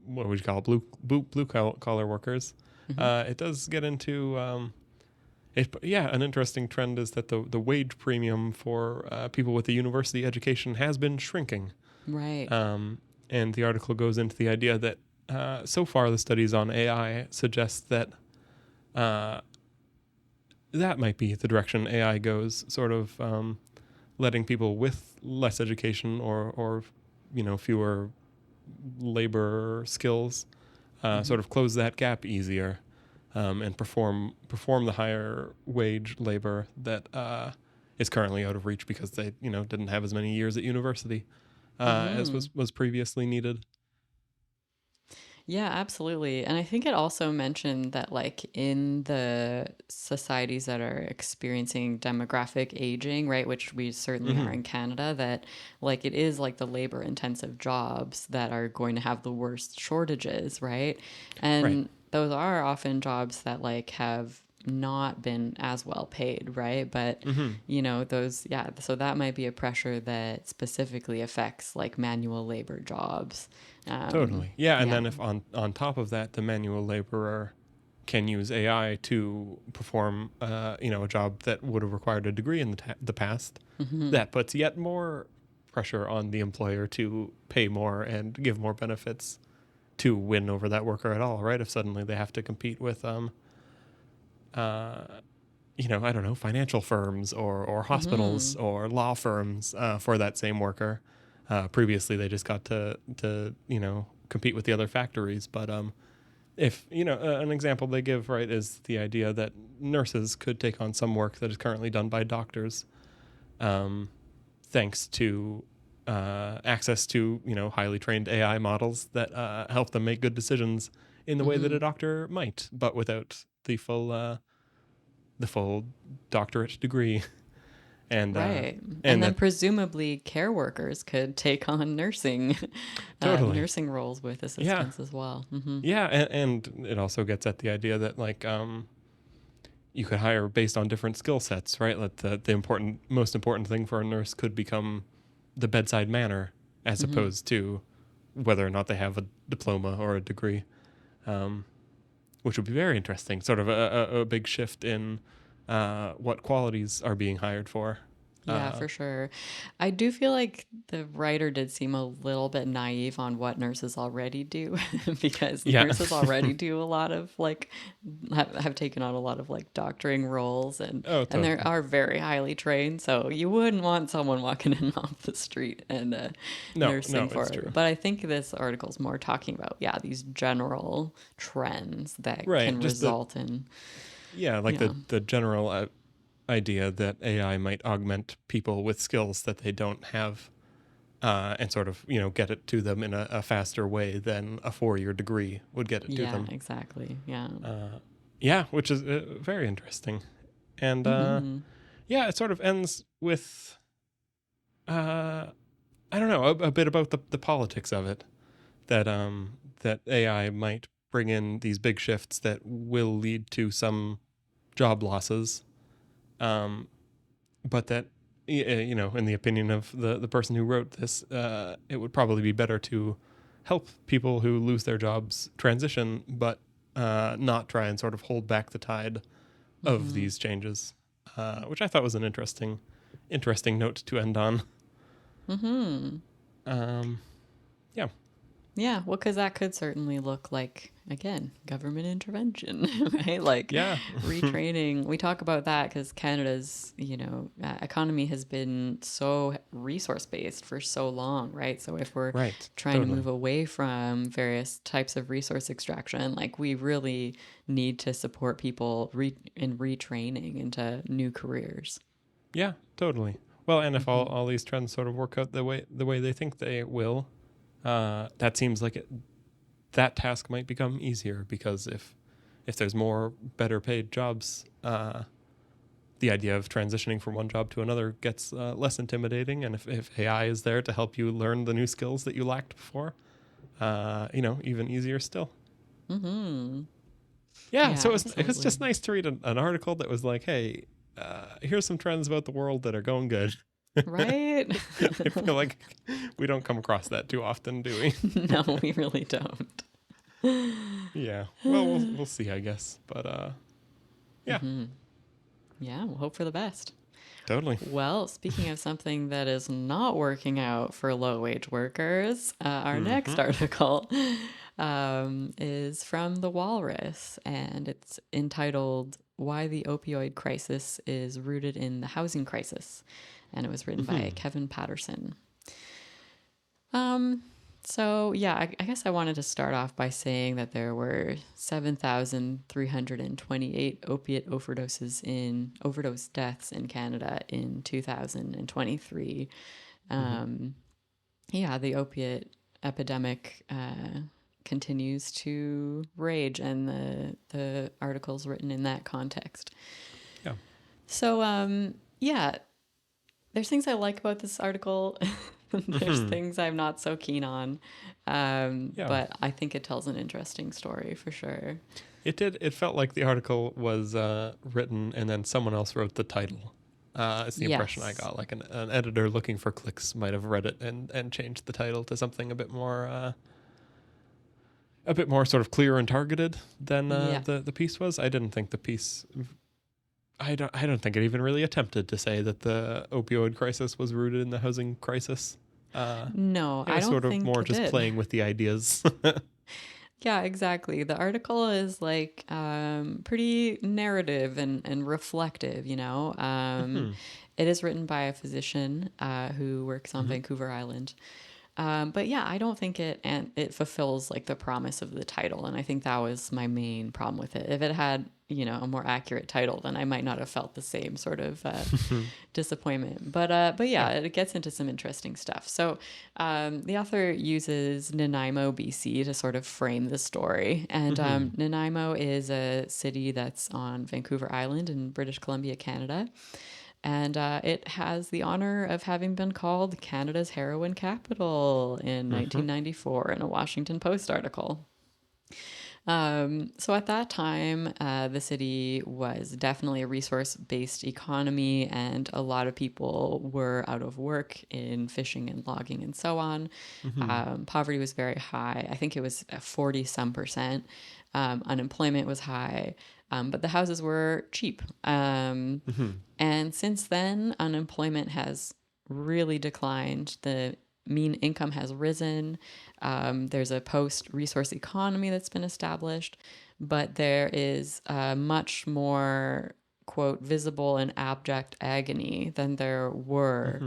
what would you call it, blue collar workers. It does get into an interesting trend is that the wage premium for people with a university education has been shrinking. Right. And the article goes into the idea that so far the studies on AI suggest that that might be the direction AI goes, sort of letting people with less education or fewer labor skills sort of close that gap easier and perform the higher wage labor that is currently out of reach because they didn't have as many years at university as was previously needed. Yeah, absolutely. And I think it also mentioned that, like, in the societies that are experiencing demographic aging, right, which we certainly are in Canada, that, like, it is like the labor intensive jobs that are going to have the worst shortages, right? Right. And those are often jobs that, like, have not been as well paid, right? But, so that might be a pressure that specifically affects, like, manual labor jobs. Totally. Yeah, and Yeah. then if on top of that, the manual laborer can use AI to perform, a job that would have required a degree in the past, that puts yet more pressure on the employer to pay more and give more benefits to win over that worker at all, right? If suddenly they have to compete with, I don't know, financial firms or hospitals or law firms for that same worker. Previously, they just got to compete with the other factories. But if an example they give, right, is the idea that nurses could take on some work that is currently done by doctors, thanks to access to highly trained AI models that help them make good decisions in the way that a doctor might, but without the full doctorate degree. And Right. And and then that presumably care workers could take on nursing totally. nursing roles with Yeah. assistants as well. Yeah, and it also gets at the idea that, like, you could hire based on different skill sets, right? Like the most important thing for a nurse could become the bedside manner, as opposed to whether or not they have a diploma or a degree, which would be very interesting. Sort of a big shift in what qualities are being hired for. Yeah, for sure. I do feel like the writer did seem a little bit naive on what nurses already do because Yeah. nurses already do a lot of like have taken on a lot of like doctoring roles Oh, and they totally. are very highly trained. So you wouldn't want someone walking in off the street and No, nursing it's for true. it. But I think this article is more talking about these general trends that Right. can Just result in like yeah. the general idea that AI might augment people with skills that they don't have, and sort of, get it to them in a faster way than a 4-year degree would get it to Yeah, them. exactly. Yeah. Yeah, which is very interesting. And Mhm. yeah, it sort of ends with, uh, I don't know, a bit about the politics of it, that AI might bring in these big shifts that will lead to some job losses, but that, in the opinion of the person who wrote this, it would probably be better to help people who lose their jobs transition, but not try and sort of hold back the tide of Mhm. these changes, which I thought was an interesting note to end on. Mhm. Um, yeah, Yeah, well, because that could certainly look like, again, government intervention, right? Like yeah, retraining. We talk about that because Canada's, economy has been so resource based for so long, right? So if we're right, trying to move totally. away from various types of resource extraction, like we really need to support people in retraining into new careers. Yeah, totally. Well, and if Hmm. all these trends sort of work out the way they think they will, that seems like that task might become easier, because if there's more better paid jobs, the idea of transitioning from one job to another gets less intimidating. And if AI is there to help you learn the new skills that you lacked before, even easier still. Hmm. Yeah, so Yeah, it was absolutely. just nice to read an article that was like, hey, here's some trends about the world that are going good. Right? I feel like we don't come across that too often, do we? No, we really don't. Yeah. Well, we'll see, I guess. But yeah, Hmm. Yeah, we'll hope for the best. totally. Well, speaking of something that is not working out for low wage workers, our next Mm-hmm. article is from The Walrus, and it's entitled Why the Opioid Crisis is Rooted in the Housing Crisis. And it was written by Mm-hmm. Kevin Patterson. Um, so yeah, I guess I wanted to start off by saying that there were 7,328 opiate overdose deaths in Canada in 2023. Mm-hmm. Yeah, the opiate epidemic continues to rage, and the article's written in that context. Yeah. So yeah, there's things I like about this article. There's Mm-hmm. things I'm not so keen on. Yeah. But I think it tells an interesting story for sure. It did. It felt like the article was written and then someone else wrote the title. It's the impression I Yes. got. Like an editor looking for clicks might have read it and changed the title to something a bit more sort of clear and targeted than Yeah. the piece was. I didn't think the piece. I don't think it even really attempted to say that the opioid crisis was rooted in the housing crisis. Uh, No, it I was don't sort of think more it just did. playing with the ideas. Yeah, exactly. The article is like pretty narrative and reflective, you know. Hmm. It is written by a physician who works on Hmm. Vancouver Island. But yeah, I don't think it fulfills like the promise of the title, and I think that was my main problem with it. If it had, a more accurate title, then I might not have felt the same sort of disappointment. But yeah, Yeah. it gets into some interesting stuff. So the author uses Nanaimo, BC, to sort of frame the story, and Hmm. Nanaimo is a city that's on Vancouver Island in British Columbia, Canada. And it has the honor of having been called Canada's heroin capital in Hmm. 1994 in a Washington Post article. So at that time, the city was definitely a resource-based economy, and a lot of people were out of work in fishing and logging and so on. Mm-hmm. Poverty was very high. I think it was 40 some percent. Unemployment was high, but the houses were cheap. Mm-hmm. And since then, unemployment has really declined. The mean income has risen. There's a post resource economy that's been established, but there is much more, quote, visible and abject agony than there were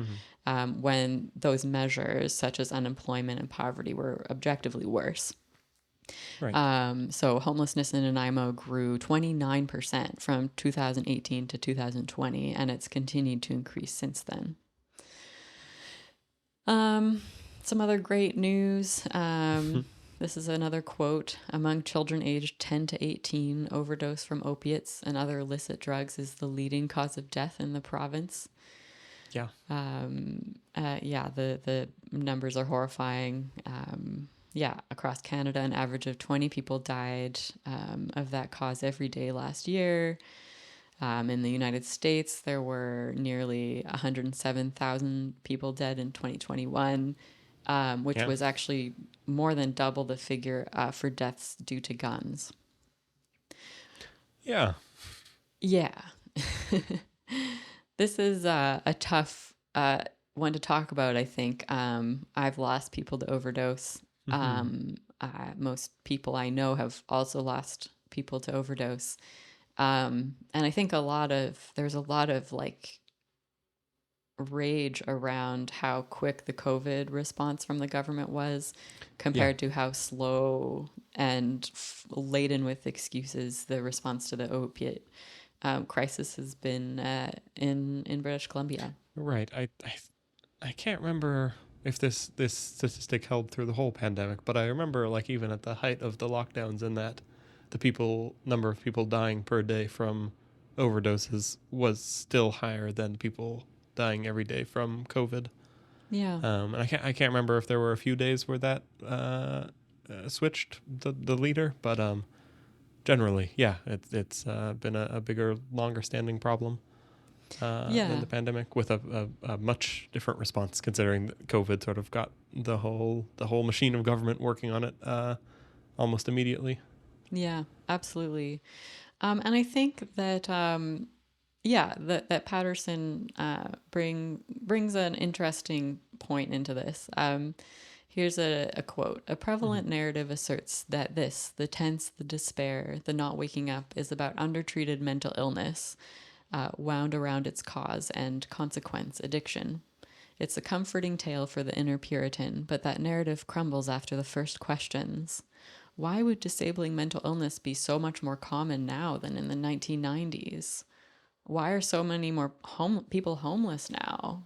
Mm-hmm. when those measures, such as unemployment and poverty, were objectively worse. Right. So homelessness in Nanaimo grew 29% from 2018 to 2020, and it's continued to increase since then. Some other great news. This is another quote. Among children aged 10 to 18, overdose from opiates and other illicit drugs is the leading cause of death in the province. Yeah. Yeah, the numbers are horrifying. Yeah, across Canada, an average of 20 people died of that cause every day last year. In the United States, there were nearly 107,000 people dead in 2021, which Yeah. was actually more than double the figure for deaths due to guns. Yeah. Yeah. This is a tough one to talk about, I think. I've lost people to overdose. Mm-hmm. Most people I know have also lost people to overdose. And I think there's a lot of like rage around how quick the COVID response from the government was Yeah. compared to how slow and laden with excuses the response to the opiate crisis has been in British Columbia. Right. I can't remember if this statistic held through the whole pandemic, but I remember like even at the height of the lockdowns and that the number of people dying per day from overdoses was still higher than people dying every day from COVID. Yeah. And I can't remember if there were a few days where that switched the leader, but generally, yeah, it's been a bigger, longer standing problem than Yeah. the pandemic, with a much different response, considering that COVID sort of got the whole machine of government working on it almost immediately. Yeah, absolutely. And I think that yeah, that Patterson brings an interesting point into this. Here's a quote. A Mm-hmm. prevalent narrative asserts that the tense, the despair, the not waking up, is about undertreated mental illness, wound around its cause and consequence, addiction. It's a comforting tale for the inner Puritan, but that narrative crumbles after the first questions. Why would disabling mental illness be so much more common now than in the 1990s? Why are so many more people homeless now?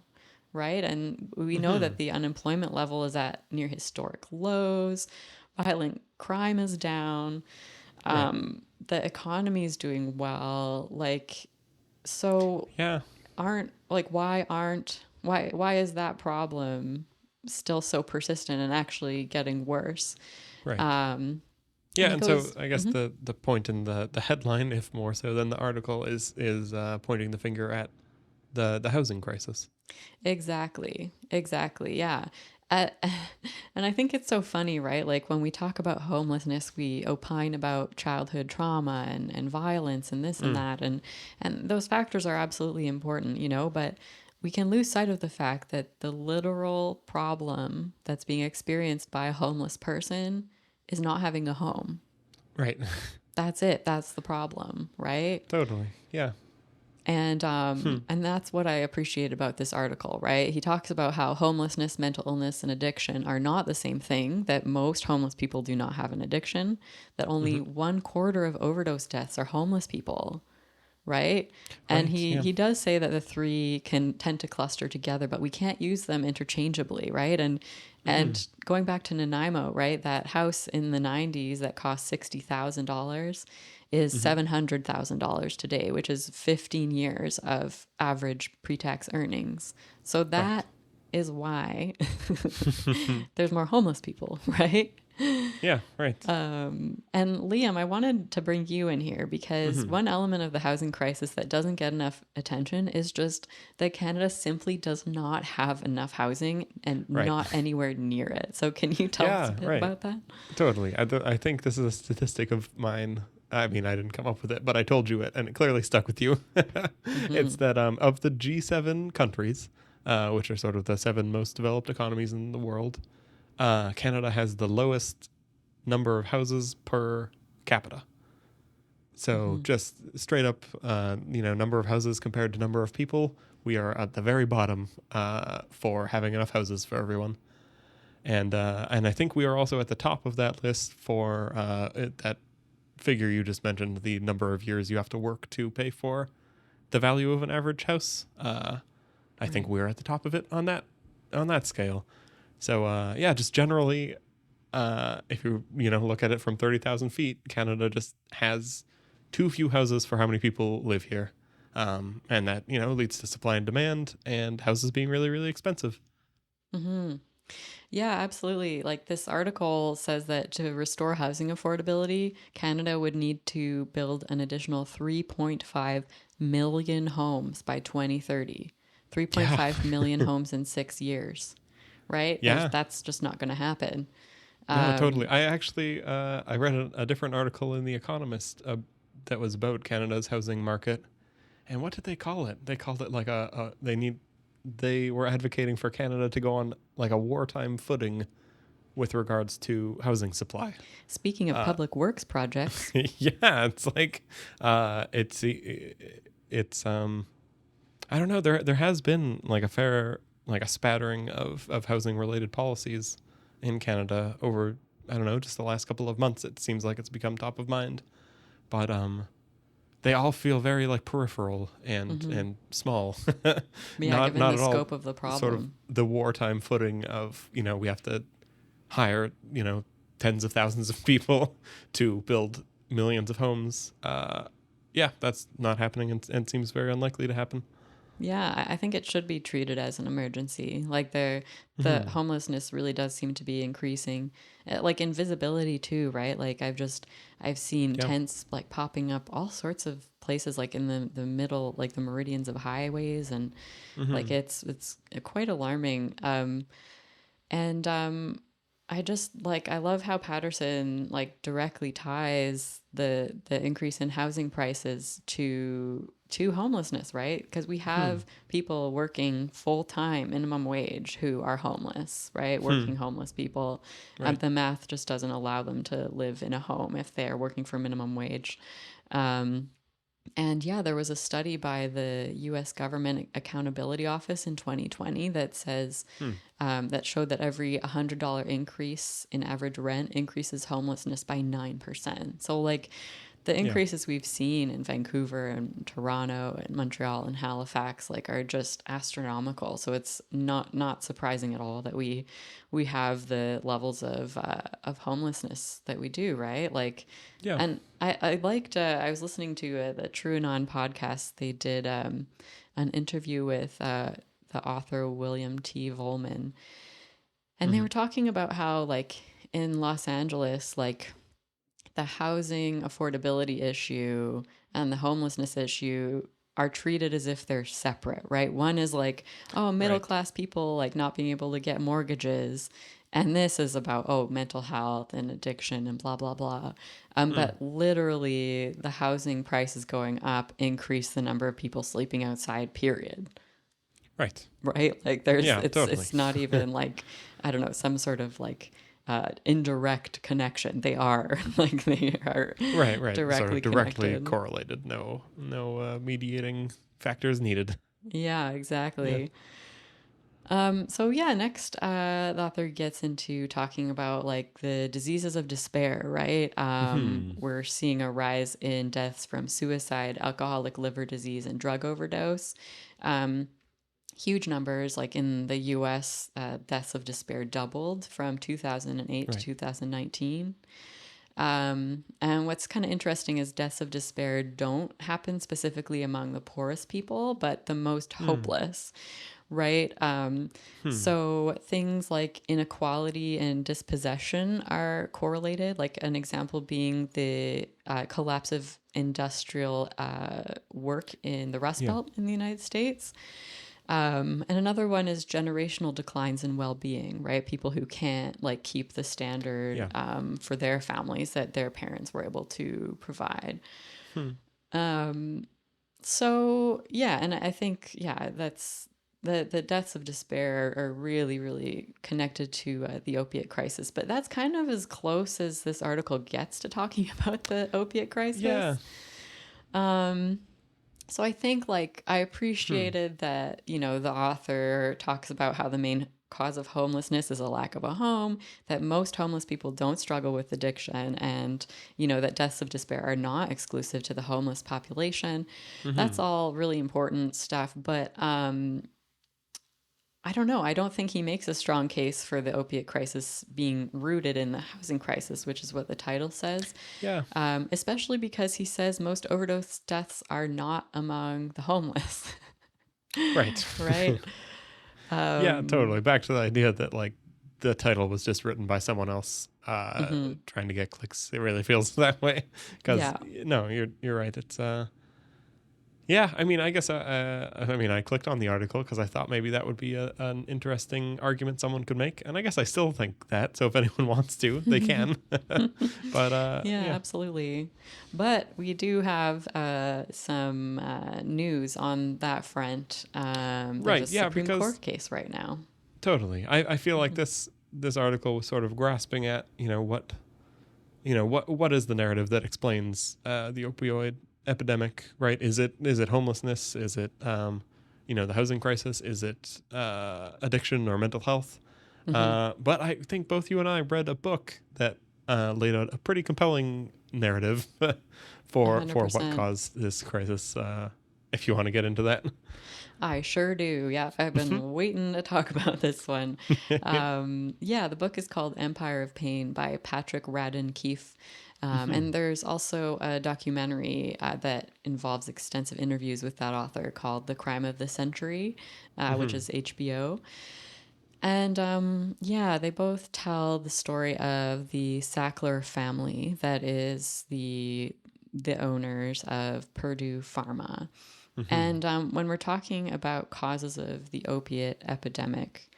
Right? And we know Mm-hmm. that the unemployment level is at near historic lows. Violent crime is down. Right. The economy is doing well. Like, so Yeah. why is that problem still so persistent and actually getting worse? Right. Um, Yeah, and it and so goes, I guess the point in the headline, if more so than the article, is pointing the finger at the housing crisis. exactly, exactly, yeah. Uh, and I think it's so funny, right? Like when we talk about homelessness, we opine about childhood trauma and violence and this and Mm. that, and those factors are absolutely important, but we can lose sight of the fact that the literal problem that's being experienced by a homeless person is not having a home. Right. That's it. That's the problem, right? Totally. Yeah. Hmm. And that's what I appreciate about this article, right? He talks about how homelessness, mental illness, and addiction are not the same thing, that most homeless people do not have an addiction, that only Mm-hmm. 1/4 of overdose deaths are homeless people, right? And Right. he Yeah. he does say that the three can tend to cluster together, but we can't use them interchangeably, right? And Mm-hmm. and going back to Nanaimo, right? That house in the 90s that cost $60,000 is Mm-hmm. $700,000 today, which is 15 years of average pre-tax earnings. So Right. that is why there's more homeless people, right? Yeah, right. And Liam, I wanted to bring you in here because Hmm. one element of the housing crisis that doesn't get enough attention is just that Canada simply does not have enough housing and Right. not anywhere near it. So can you tell us a Yeah, bit right. about that? Totally. I think this is a statistic of mine. I mean, I didn't come up with it, but I told you it, and it clearly stuck with you. It's Hmm. that of the G7 countries, which are sort of the seven most developed economies in the world, Canada has the lowest number of houses per capita. So Hmm. just straight up, number of houses compared to number of people, we are at the very bottom for having enough houses for everyone. And I think we are also at the top of that list for that figure you just mentioned, the number of years you have to work to pay for the value of an average house. I think Right. we're at the top of it on that scale. So yeah, just generally, if you look at it from 30,000 feet, Canada just has too few houses for how many people live here, and that leads to supply and demand, and houses being really really expensive. Hmm. Yeah, absolutely. Like this article says that to restore housing affordability, Canada would need to build an additional 3.5 million homes by 2030. Yeah, 3.5 million homes in 6 years, right? yeah. That's just not going to happen. No, totally. Um, I actually I read a different article in The Economist that was about Canada's housing market. And what did they call it? They called it like they were advocating for Canada to go on like a wartime footing with regards to housing supply. Speaking of Uh, public works projects, yeah, it's like it's I don't know. There has been like a spattering of housing related policies in Canada over, I don't know, just the last couple of months. It seems like it's become top of mind, but they all feel very like peripheral hmm, and small. yeah, not given not the at all scope of the sort of problem. the wartime footing of, we have to hire, tens of thousands of people to build millions of homes. Yeah, that's not happening, and seems very unlikely to happen. Yeah, I think it should be treated as an emergency. Like the Hmm. homelessness really does seem to be increasing. Like invisibility too, right? Like I've seen Yeah. tents like popping up all sorts of places like in the middle, like the meridians of highways, and like Hmm. it's quite alarming. And I just like I love how Patterson like directly ties the increase in housing prices to homelessness, right? Because we Hmm. have people working full time minimum wage who are homeless, right? Hmm. Working homeless people. Right. The math just doesn't allow them to live in a home if they are working for minimum wage. Um, and yeah, there was a study by the US Government Accountability Office in 2020 that says Hmm. that showed that every $100 increase in average rent increases homelessness by 9%. So, like, the Yeah. increases we've seen in Vancouver and Toronto and Montreal and Halifax like are just astronomical. So it's not surprising at all that we have the levels of homelessness that we do, right? Like, Yeah. and I liked I was listening to the TrueAnon podcast. They did an interview with the author William T. Vollmann, and they Hmm. were talking about how like in Los Angeles, like the housing affordability issue and the homelessness issue are treated as if they're separate, right? One is like, oh, middle Right. class people like not being able to get mortgages. And this is about, oh, mental health and addiction and blah, blah, blah. Hmm. But literally, the housing prices going up increase the number of people sleeping outside, period. Right. Right? Like there's Yeah. Totally. it's not even like I don't know, some sort of like indirect connection. They are like they are Right. Right. Sort of directly directly connected. correlated. No mediating factors needed. Yeah, Yeah. exactly. So yeah, next the author gets into talking about like the diseases of despair, right? Hmm. We're seeing a rise in deaths from suicide, alcoholic liver disease, and drug overdose. Um, Huge numbers, like in the US, deaths of despair doubled from 2008 to Right. 2019. And what's kind of interesting is deaths of despair don't happen specifically among the poorest people, but the most Hmm. hopeless, right? Hmm. So things like inequality and dispossession are correlated, like an example being the collapse of industrial work in the Rust Yeah. Belt in the United States. And another one is generational declines in well-being, right? People who can't like keep the standard Yeah. for their families that their parents were able to provide. Hmm. So yeah, and I think that's the deaths of despair are really really connected to the opiate crisis. But that's kind of as close as this article gets to talking about the opiate Yeah. crisis. So I think like I Hmm. appreciated that, you know, the author talks about how the main cause of homelessness is a lack of a home, that most homeless people don't struggle with addiction, and, you know, that deaths of despair are not exclusive to the homeless population. That's Mm-hmm. all really important stuff, but I don't know. I don't think he makes a strong case for the opiate crisis being rooted in the housing crisis, which is what the title says. Yeah. Especially because he says most overdose deaths are not among the homeless, Right. right? Yeah, Um, totally. Back to the idea that like the title was just written by someone else mhm. trying to get clicks. It really feels that way because Yeah. no, you're right. It's yeah, I mean, I guess I mean, I clicked on the article because I thought maybe that would be an interesting argument someone could make, and I guess I still think that. So if anyone wants to, they can. But Yeah, yeah, absolutely. But we do have some news on that front. There's a right, yeah, Supreme because Court case right now. totally, I feel like this article was sort of grasping at what is the narrative that explains the opioid epidemic, right? Is it homelessness? Is it the housing crisis? Is it addiction or mental health? Hmm. But I think both you and I read a book that laid out a pretty compelling narrative for what 100%. caused this crisis. If you want to get into that. I sure do. Yeah, I've been waiting to talk about this one. Yeah, the book is called Empire of Pain by Patrick Radden Keefe. And there's also a documentary that involves extensive interviews with that author called The Crime of the Century, which is HBO. And yeah, they both tell the story of the Sackler family, that is the owners of Purdue Pharma. And when we're talking about causes of the opiate epidemic,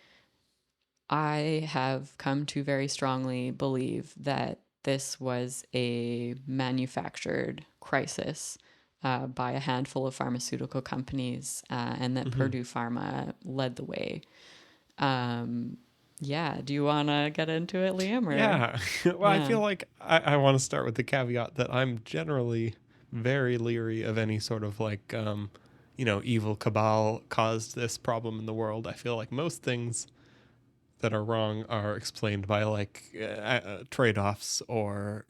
I have come to very strongly believe that this was a manufactured crisis by a handful of pharmaceutical companies, and that Purdue Pharma led the way. Um, yeah, do you want to get into it, Liam? Or Yeah. Well, I yeah, feel like I want to start with the caveat that I'm generally very leery of any sort of like, evil cabal caused this problem in the world. I feel like most things that are wrong are explained by like trade offs or,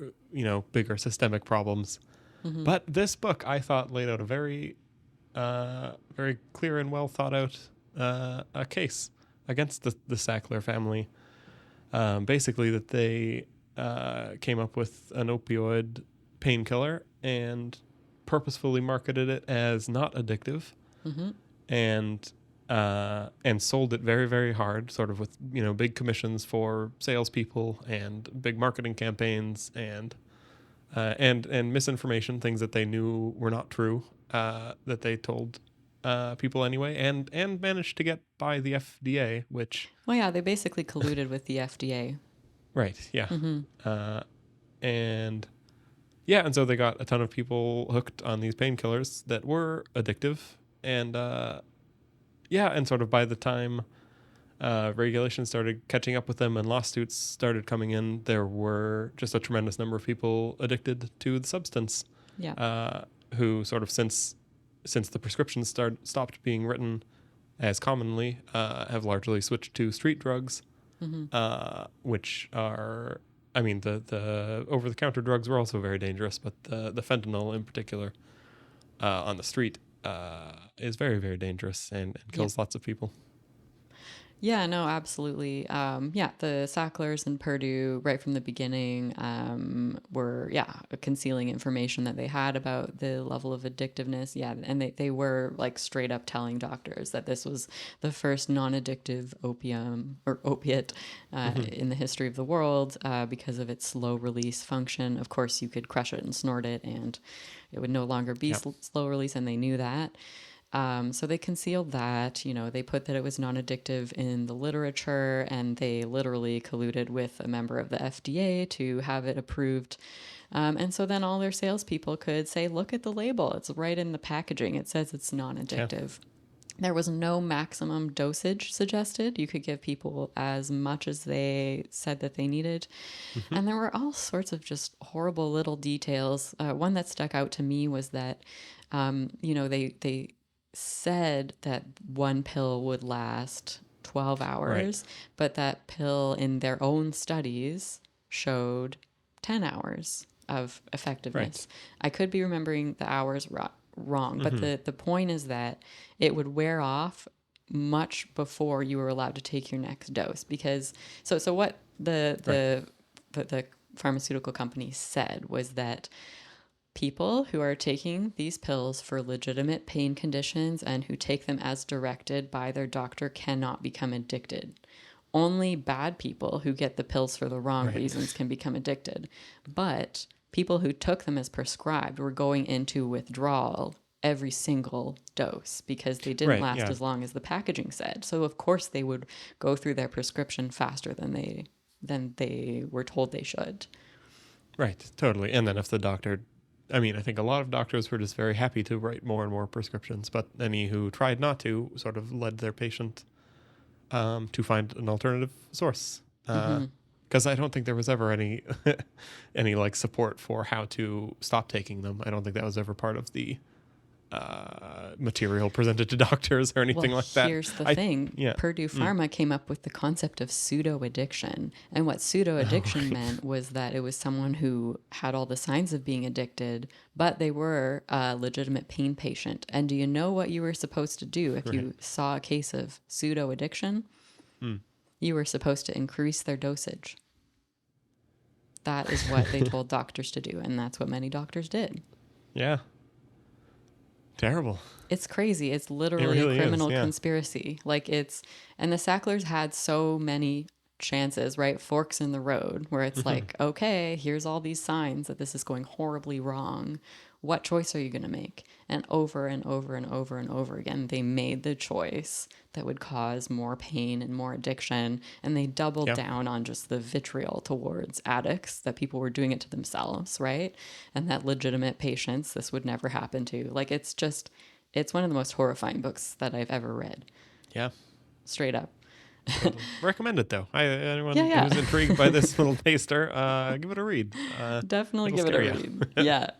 bigger systemic problems. mm-hmm. But this book I thought laid out a very clear and well thought out a case against the Sackler family, basically that they came up with an opioid painkiller and purposefully marketed it as not addictive, Mm-hmm. and sold it very very hard, sort of with big commissions for salespeople and big marketing campaigns and misinformation, things that they knew were not true, that they told people anyway, and managed to get by the FDA, which Well, yeah, they basically colluded with the FDA. right, yeah, Mm-hmm. uh, and yeah, and so they got a ton of people hooked on these painkillers that were addictive, and yeah, and sort of by the time regulations started catching up with them and lawsuits started coming in, there were just a tremendous number of people addicted to the substance, Yeah. uh, who sort of since the prescriptions stopped being written as commonly, have largely switched to street drugs, Mm-hmm. which are, I mean, the over the counter drugs were also very dangerous, but the fentanyl in particular on the street is very very dangerous and Yeah. kills lots of people. Yeah, no, absolutely. Yeah, the Sacklers and Purdue, right from the beginning, were, concealing information that they had about the level of addictiveness. Yeah, and they were like straight up telling doctors that this was the first non addictive opium or opiate Hmm. in the history of the world because of its slow release function. Of course, you could crush it and snort it, and it would no longer be Yeah. slow release, and they knew that. So they concealed that, they put that it was non-addictive in the literature, and they literally colluded with a member of the FDA to have it approved. And so then all their salespeople could say, look at the label. It's right in the packaging. It says it's Yeah. non-addictive. There was no maximum dosage suggested. You could give people as much as they said that they needed. Hmm. And there were all sorts of just horrible little details. One that stuck out to me was that, they said that one pill would last 12 Right. hours, but that pill in their own studies showed 10 hours of Right. effectiveness. I could be remembering the hours wrong, but Hmm. the point is that it would wear off much before you were allowed to take your next dose. Because so what Right. the pharmaceutical company said was that people who are taking these pills for legitimate pain conditions and who take them as directed by their doctor cannot become addicted. Only bad people who get the pills for the wrong Right. reasons can become addicted. But people who took them as prescribed were going into withdrawal every single dose because they didn't Right. last Yeah. as long as the packaging said. So of course they would go through their prescription faster than they were told they should. Right. Totally. And then if the doctor, I mean, I think a lot of doctors were just very happy to write more and more prescriptions, but any who tried not to sort of led their patient to find an alternative source. Mm-hmm. Because I don't think there was ever any any like support for how to stop taking them. I don't think that was ever part of the material presented to doctors or Well, anything like that. here's the I thing. Yeah. Purdue Mm. Pharma came up with the concept of pseudo addiction. And what pseudo Oh, addiction right. meant was that it was someone who had all the signs of being addicted, but they were a legitimate pain patient. And do you know what you were supposed to do if Right. you saw a case of pseudo addiction? Mm. You were supposed to increase their dosage. That is what they told doctors to do. And that's what many doctors did. Yeah. Terrible. It's crazy. It's It literally a really is. criminal Yeah. conspiracy. And the Sacklers had so many chances, right? Forks in the road where it's Hmm. like, okay, here's all these signs that this is going horribly wrong. What choice are you going to make? And over and over and over and over again, they made the choice that would cause more pain and more addiction. And they doubled Yeah. down on just the vitriol towards addicts, that people were doing it to themselves, right? And that legitimate patients, this would never happen to. It's one of the most horrifying books that I've ever read, Yeah. straight up. Totally. Recommend it though. Yeah, Anyone yeah. who's intrigued by this little taster, give it a read. Definitely It'll give it a scare you. read. Yeah.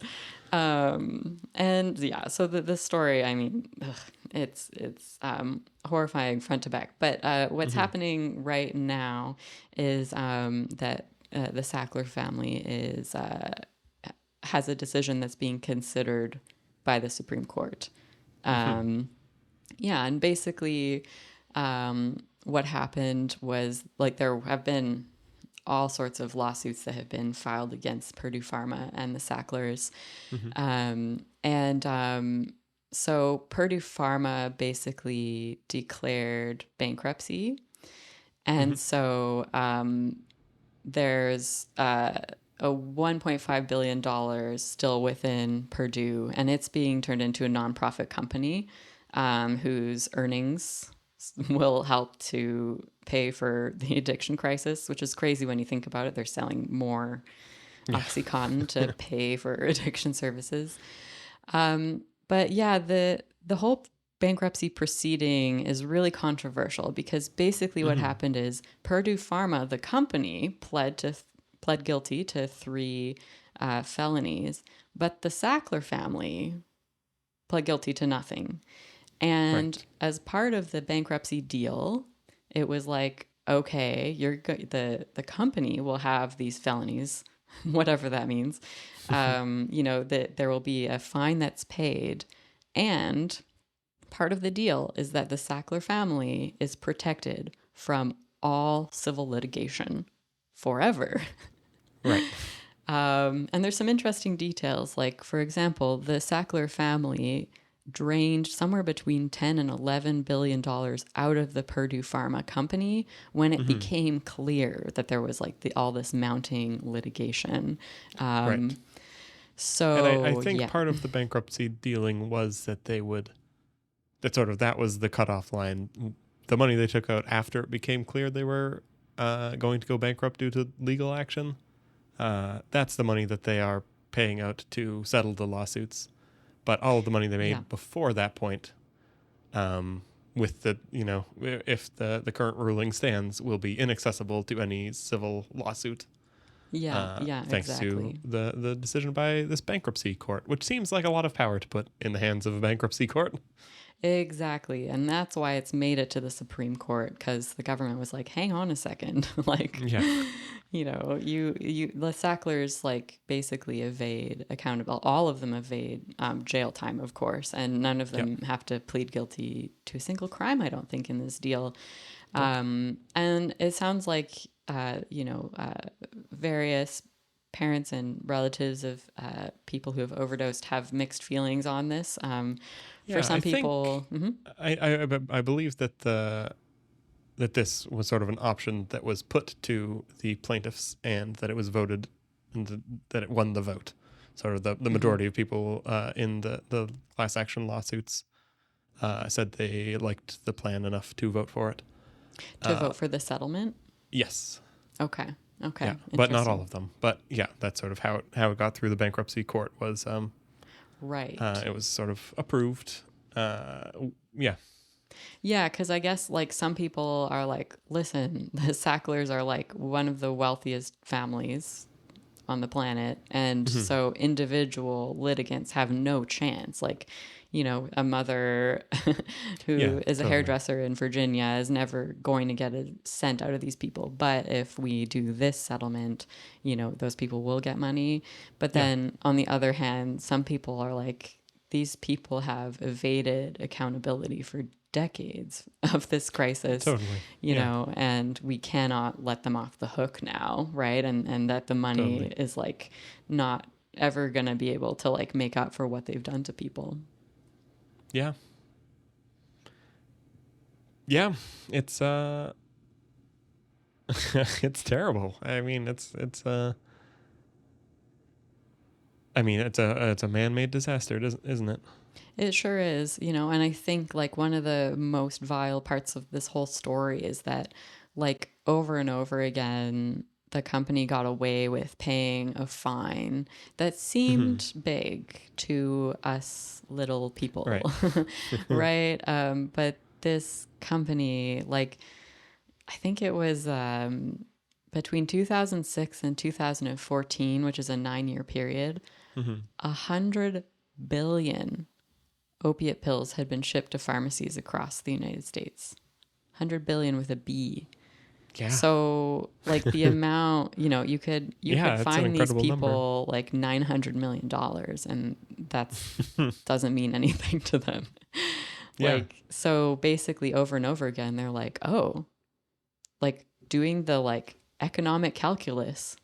And yeah, so the story, I mean, it's horrifying front to back. But what's Hmm. happening right now is that the Sackler family has a decision that's being considered by the Supreme Court. Hmm. Um, yeah, and basically, what happened was, like, there have been all sorts of lawsuits that have been filed against Purdue Pharma and the Sacklers. Hmm. So Purdue Pharma basically declared bankruptcy. Hmm. And so there's a $1.5 billion still within Purdue, and it's being turned into a nonprofit company whose earnings will help to pay for the addiction crisis, which is crazy when you think about it. They're selling more Yeah. OxyContin to pay for addiction services. But yeah, the whole bankruptcy proceeding is really controversial because basically what Hmm. happened is Purdue Pharma, the company, pled guilty to 3 felonies, but the Sackler family pled guilty to nothing. And Right. as part of the bankruptcy deal, it was like, okay, the company will have these felonies, whatever that means. That there will be a fine that's paid, and part of the deal is that the Sackler family is protected from all civil litigation forever. Right. And there's some interesting details. Like, for example, the Sackler family drained somewhere between 10 and 11 billion dollars out of the Purdue Pharma company when it became clear that there was like all this mounting litigation. Right. So And I think yeah, part of the bankruptcy dealing was that that was the cutoff line. The money they took out after it became clear they were going to go bankrupt due to legal action, that's the money that they are paying out to settle the lawsuits. But all of the money they made yeah, before that point, with the, if the current ruling stands, will be inaccessible to any civil lawsuit. yeah, Thanks to exactly. the decision by this bankruptcy court, which seems like a lot of power to put in the hands of a bankruptcy court. Exactly. And that's why it's made it to the Supreme Court, because the government was like, hang on a second. Like, Yeah. the Sacklers like basically evade accountable. All of them evade jail time, of course. And none of Yep. them have to plead guilty to a single crime, I don't think, in this deal. Nope. And it sounds like, various parents and relatives of people who have overdosed have mixed feelings on this. For Yeah, some people, I believe that that this was sort of an option that was put to the plaintiffs, and that it was voted, and that it won the vote. Sort of the majority of people in the class action lawsuits said they liked the plan enough to vote for it. to vote for the settlement. Yes. Okay. Okay. Yeah, but not all Interesting. of them. But yeah, that's sort of how it got through the bankruptcy court was Right. it was sort of approved. Yeah. Yeah, because I guess like some people are like, listen, the Sacklers are like one of the wealthiest families on the planet. And so individual litigants have no chance. Like, a mother Yeah, who is a totally. hairdresser in Virginia is never going to get a cent out of these people. But if we do this settlement, those people will get money. But Yeah, then on the other hand, some people are like, these people have evaded accountability for decades of this crisis, totally. Yeah, and we cannot let them off the hook now, right? And that the money totally. is like not ever going to be able to like make up for what they've done to people. Yeah. Yeah, it's it's terrible. It's a man-made disaster, isn't it? It sure is, and I think like one of the most vile parts of this whole story is that like over and over again, the company got away with paying a fine that Hmm. seemed big to us little Right. people, right? But this company, like, I think it was between 2006 and 2014, which is a 9-year period, Hmm. 100 billion opiate pills had been shipped to pharmacies across the United States. 100 billion with a B. Yeah. So like the amount, you could Yeah, it's an find these incredible number. people like $900 million, and that's doesn't mean anything to them. Yeah, Like, so basically over and over again they're like, "Oh, like doing the like economic calculus."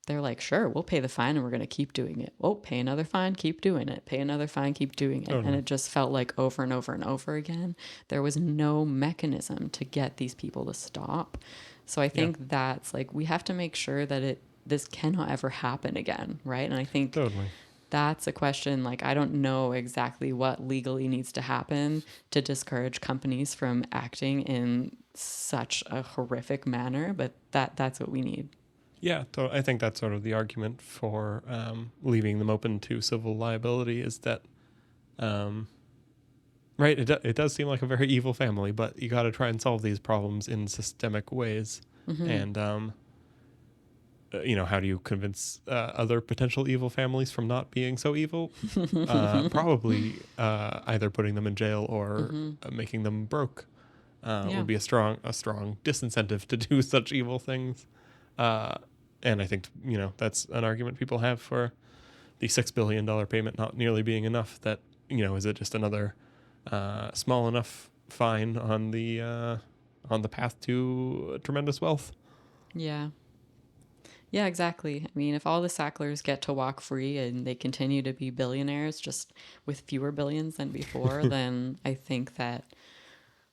They're like, "Sure, we'll pay the fine and we're going to keep doing it. Oh, pay another fine, keep doing it. Pay another fine, keep doing it." And totally. it just felt like over and over and over again. There was no mechanism to get these people to stop. So I Yeah, think that's like, we have to make sure that this cannot ever happen again, right? And I think totally. that's a question. Like, I don't know exactly what legally needs to happen to discourage companies from acting in such a horrific manner, but that's what we need. Yeah, I think that's sort of the argument for leaving them open to civil liability is that, right, it does seem like a very evil family, but you got to try and solve these problems in systemic ways. And, how do you convince other potential evil families from not being so evil? Probably either putting them in jail or making them broke Yeah. would be a strong disincentive to do such evil things. Uh, and I think that's an argument people have for the $6 billion payment not nearly being enough. That is it just another small enough fine on the on the path to tremendous wealth. Yeah. Yeah, exactly. I mean, if all the Sacklers get to walk free and they continue to be billionaires just with fewer billions than before, then I think that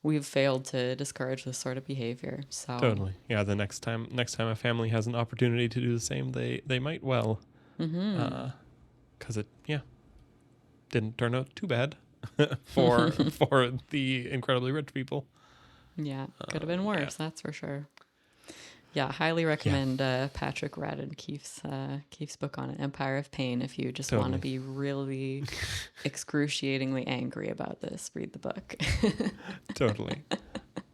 we've failed to discourage this sort of behavior. So, Totally. Yeah, the next time a family has an opportunity to do the same, they might well. Because it didn't turn out too bad for the incredibly rich people. yeah, could have been worse, that's for sure. Yeah, highly recommend Patrick Radden Keefe's book on it, Empire of Pain. If you just want to be really excruciatingly angry about this, read the book. Totally.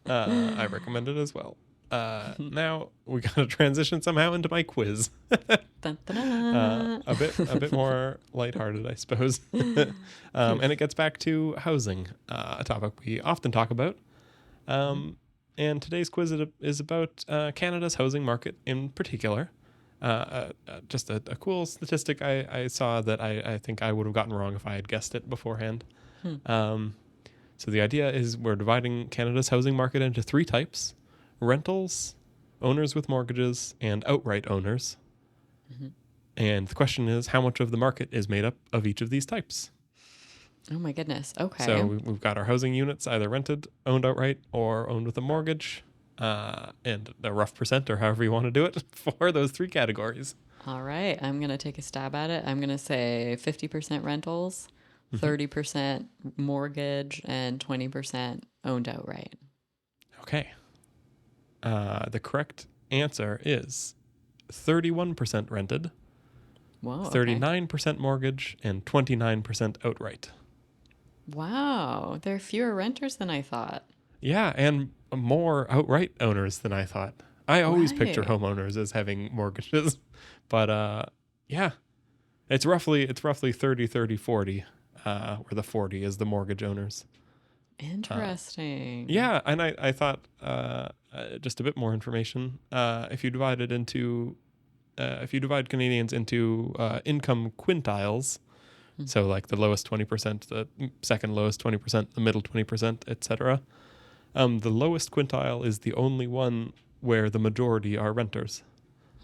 I recommend it as well. Now we got to transition somehow into my quiz. Dun, dun, dun. A bit more lighthearted, I suppose. And it gets back to housing, a topic we often talk about. And today's quiz is about Canada's housing market in particular. Just a cool statistic I saw that I think I would have gotten wrong if I had guessed it beforehand. So the idea is we're dividing Canada's housing market into 3 types: rentals, owners with mortgages, and outright owners. And the question is, how much of the market is made up of each of these types? Oh my goodness. Okay. So we've got our housing units either rented, owned outright, or owned with a mortgage, and a rough percent, or however you want to do it, for those 3 categories. All right. I'm going to take a stab at it. I'm going to say 50% rentals, 30% mortgage, and 20% owned outright. Okay. The correct answer is 31% rented, Whoa. 39% mortgage, and 29% outright. Wow. There are fewer renters than I thought. Yeah, and more outright owners than I thought. I always picture homeowners as having mortgages, but yeah, it's roughly 30, 30, 40, where the 40 is the mortgage owners. Interesting. Yeah, and I thought just a bit more information. If you divide Canadians into income quintiles, so like the lowest 20%, the second lowest 20%, the middle 20%, etc. The lowest quintile is the only one where the majority are renters.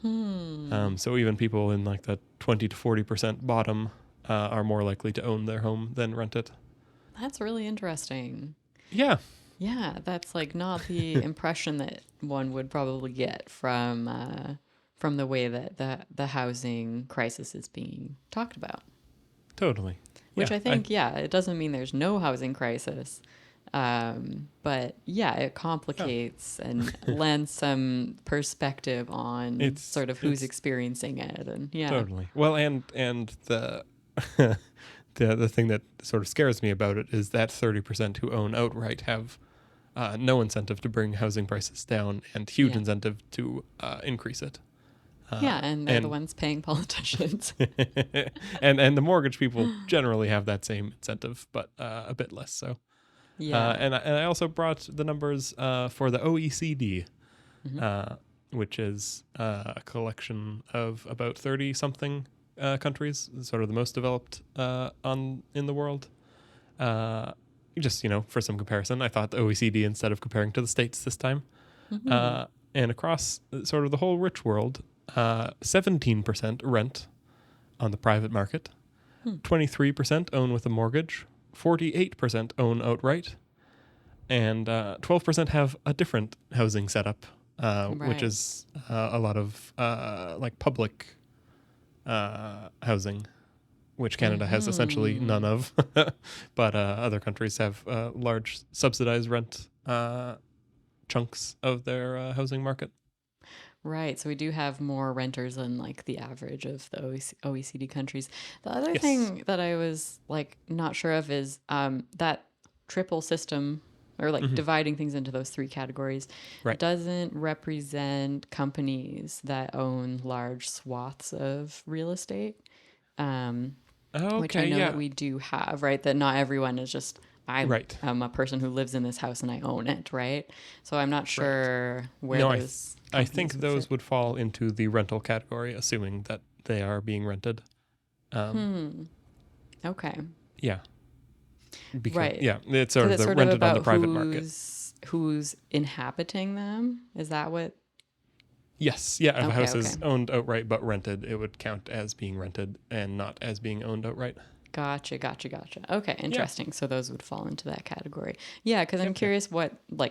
So even people in like the 20 to 40% bottom are more likely to own their home than rent it. That's really interesting. Yeah. Yeah, that's like not the impression that one would probably get from the way that the housing crisis is being talked about. Totally. Which I think, it doesn't mean there's no housing crisis. But yeah, it complicates and lends some perspective on sort of who's experiencing it. And Totally. Well, and the the thing that sort of scares me about it is that 30% who own outright have no incentive to bring housing prices down and huge incentive to increase it. And they're the ones paying politicians. and the mortgage people generally have that same incentive, but a bit less so. Yeah. And I also brought the numbers for the OECD, which is a collection of about 30-something countries, sort of the most developed in the world. Just, for some comparison, I thought the OECD instead of comparing to the States this time. And across sort of the whole rich world, 17% rent on the private market, 23% own with a mortgage, 48% own outright, and 12% have a different housing setup, which is a lot of like public housing, which Canada has essentially none of, but other countries have large subsidized rent chunks of their housing market. Right. So we do have more renters than like the average of the OECD countries. The other thing that I was like not sure of is that triple system, or like dividing things into those 3 categories, doesn't represent companies that own large swaths of real estate. Which I know that we do have, right? That not everyone is just, I'm a person who lives in this house and I own it, right? So I'm not sure where those... I think those would fall into the rental category, assuming that they are being rented. Okay. Yeah. Because, yeah, it's sort of the rented on the private market. who's inhabiting them? Is that what? Yes. Yeah. If a Okay, house okay. is owned outright but rented, it would count as being rented and not as being owned outright. Gotcha. Okay, Yeah. interesting. So those would fall into that category. Yeah, because I'm Yep. Yep. curious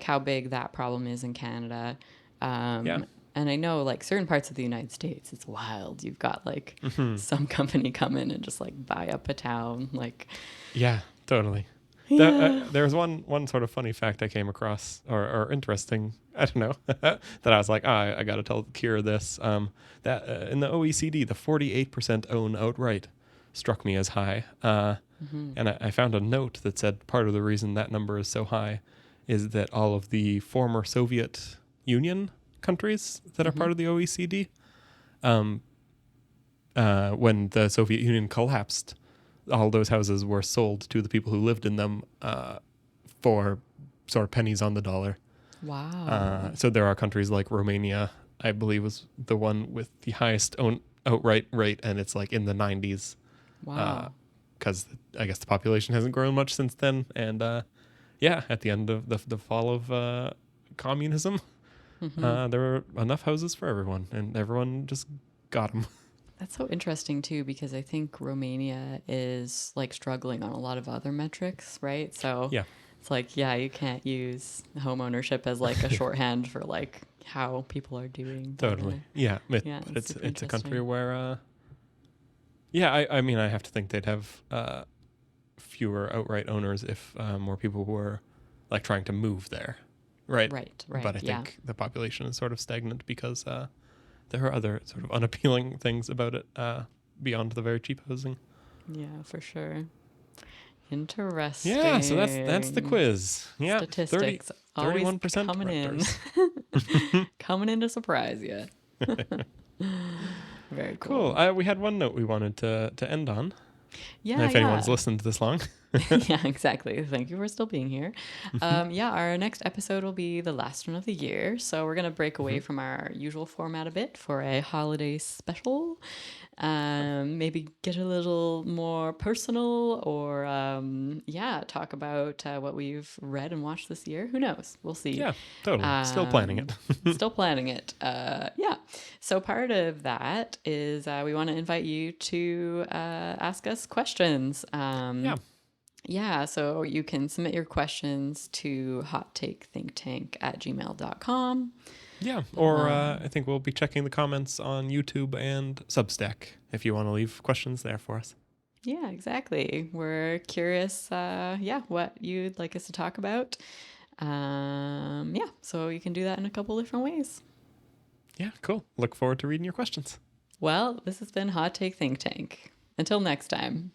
how big that problem is in Canada. Yeah. And I know like certain parts of the United States, it's wild. You've got like some company come in and just like buy up a town. Like, Yeah. Totally. yeah. There was one sort of funny fact I came across, or interesting, I don't know, that I was like, I got to tell Kier this. That in the OECD, the 48% own outright struck me as high. And I found a note that said part of the reason that number is so high is that all of the former Soviet Union countries that are part of the OECD, when the Soviet Union collapsed, all those houses were sold to the people who lived in them for sort of pennies on the dollar. Wow. So there are countries like Romania, I believe, was the one with the highest outright rate, and it's like in the 90s. Wow. Because I guess the population hasn't grown much since then. And at the end of the fall of communism, there were enough houses for everyone, and everyone just got them. That's so interesting too, because I think Romania is like struggling on a lot of other metrics, right? So Yeah. it's like, yeah, you can't use home ownership as like a shorthand for like how people are doing. Totally. Yeah. Yeah, But it's super a country interesting. where, I mean, I have to think they'd have fewer outright owners if more people were like trying to move there. Right. Right, But I yeah. think the population is sort of stagnant because there are other sort of unappealing things about it beyond the very cheap housing. Yeah, for sure. Interesting. Yeah, so that's the quiz. Yeah, Statistics always 31% coming renters. in. Coming in to surprise you. Very cool. Cool. We had one note we wanted to end on. Yeah, If anyone's listened this long. Yeah, exactly. Thank you for still being here. Our next episode will be the last one of the year. So we're going to break away from our usual format a bit for a holiday special. Maybe get a little more personal or, talk about what we've read and watched this year. Who knows? We'll see. Yeah, totally. Still planning it. Still planning it. So part of that is we want to invite you to ask us questions. Yeah, so you can submit your questions to hottakethinktank@gmail.com. Yeah, or I think we'll be checking the comments on YouTube and Substack if you want to leave questions there for us. Yeah, exactly. We're curious, what you'd like us to talk about. So you can do that in a couple different ways. Yeah, cool. Look forward to reading your questions. Well, this has been Hot Take Think Tank. Until next time.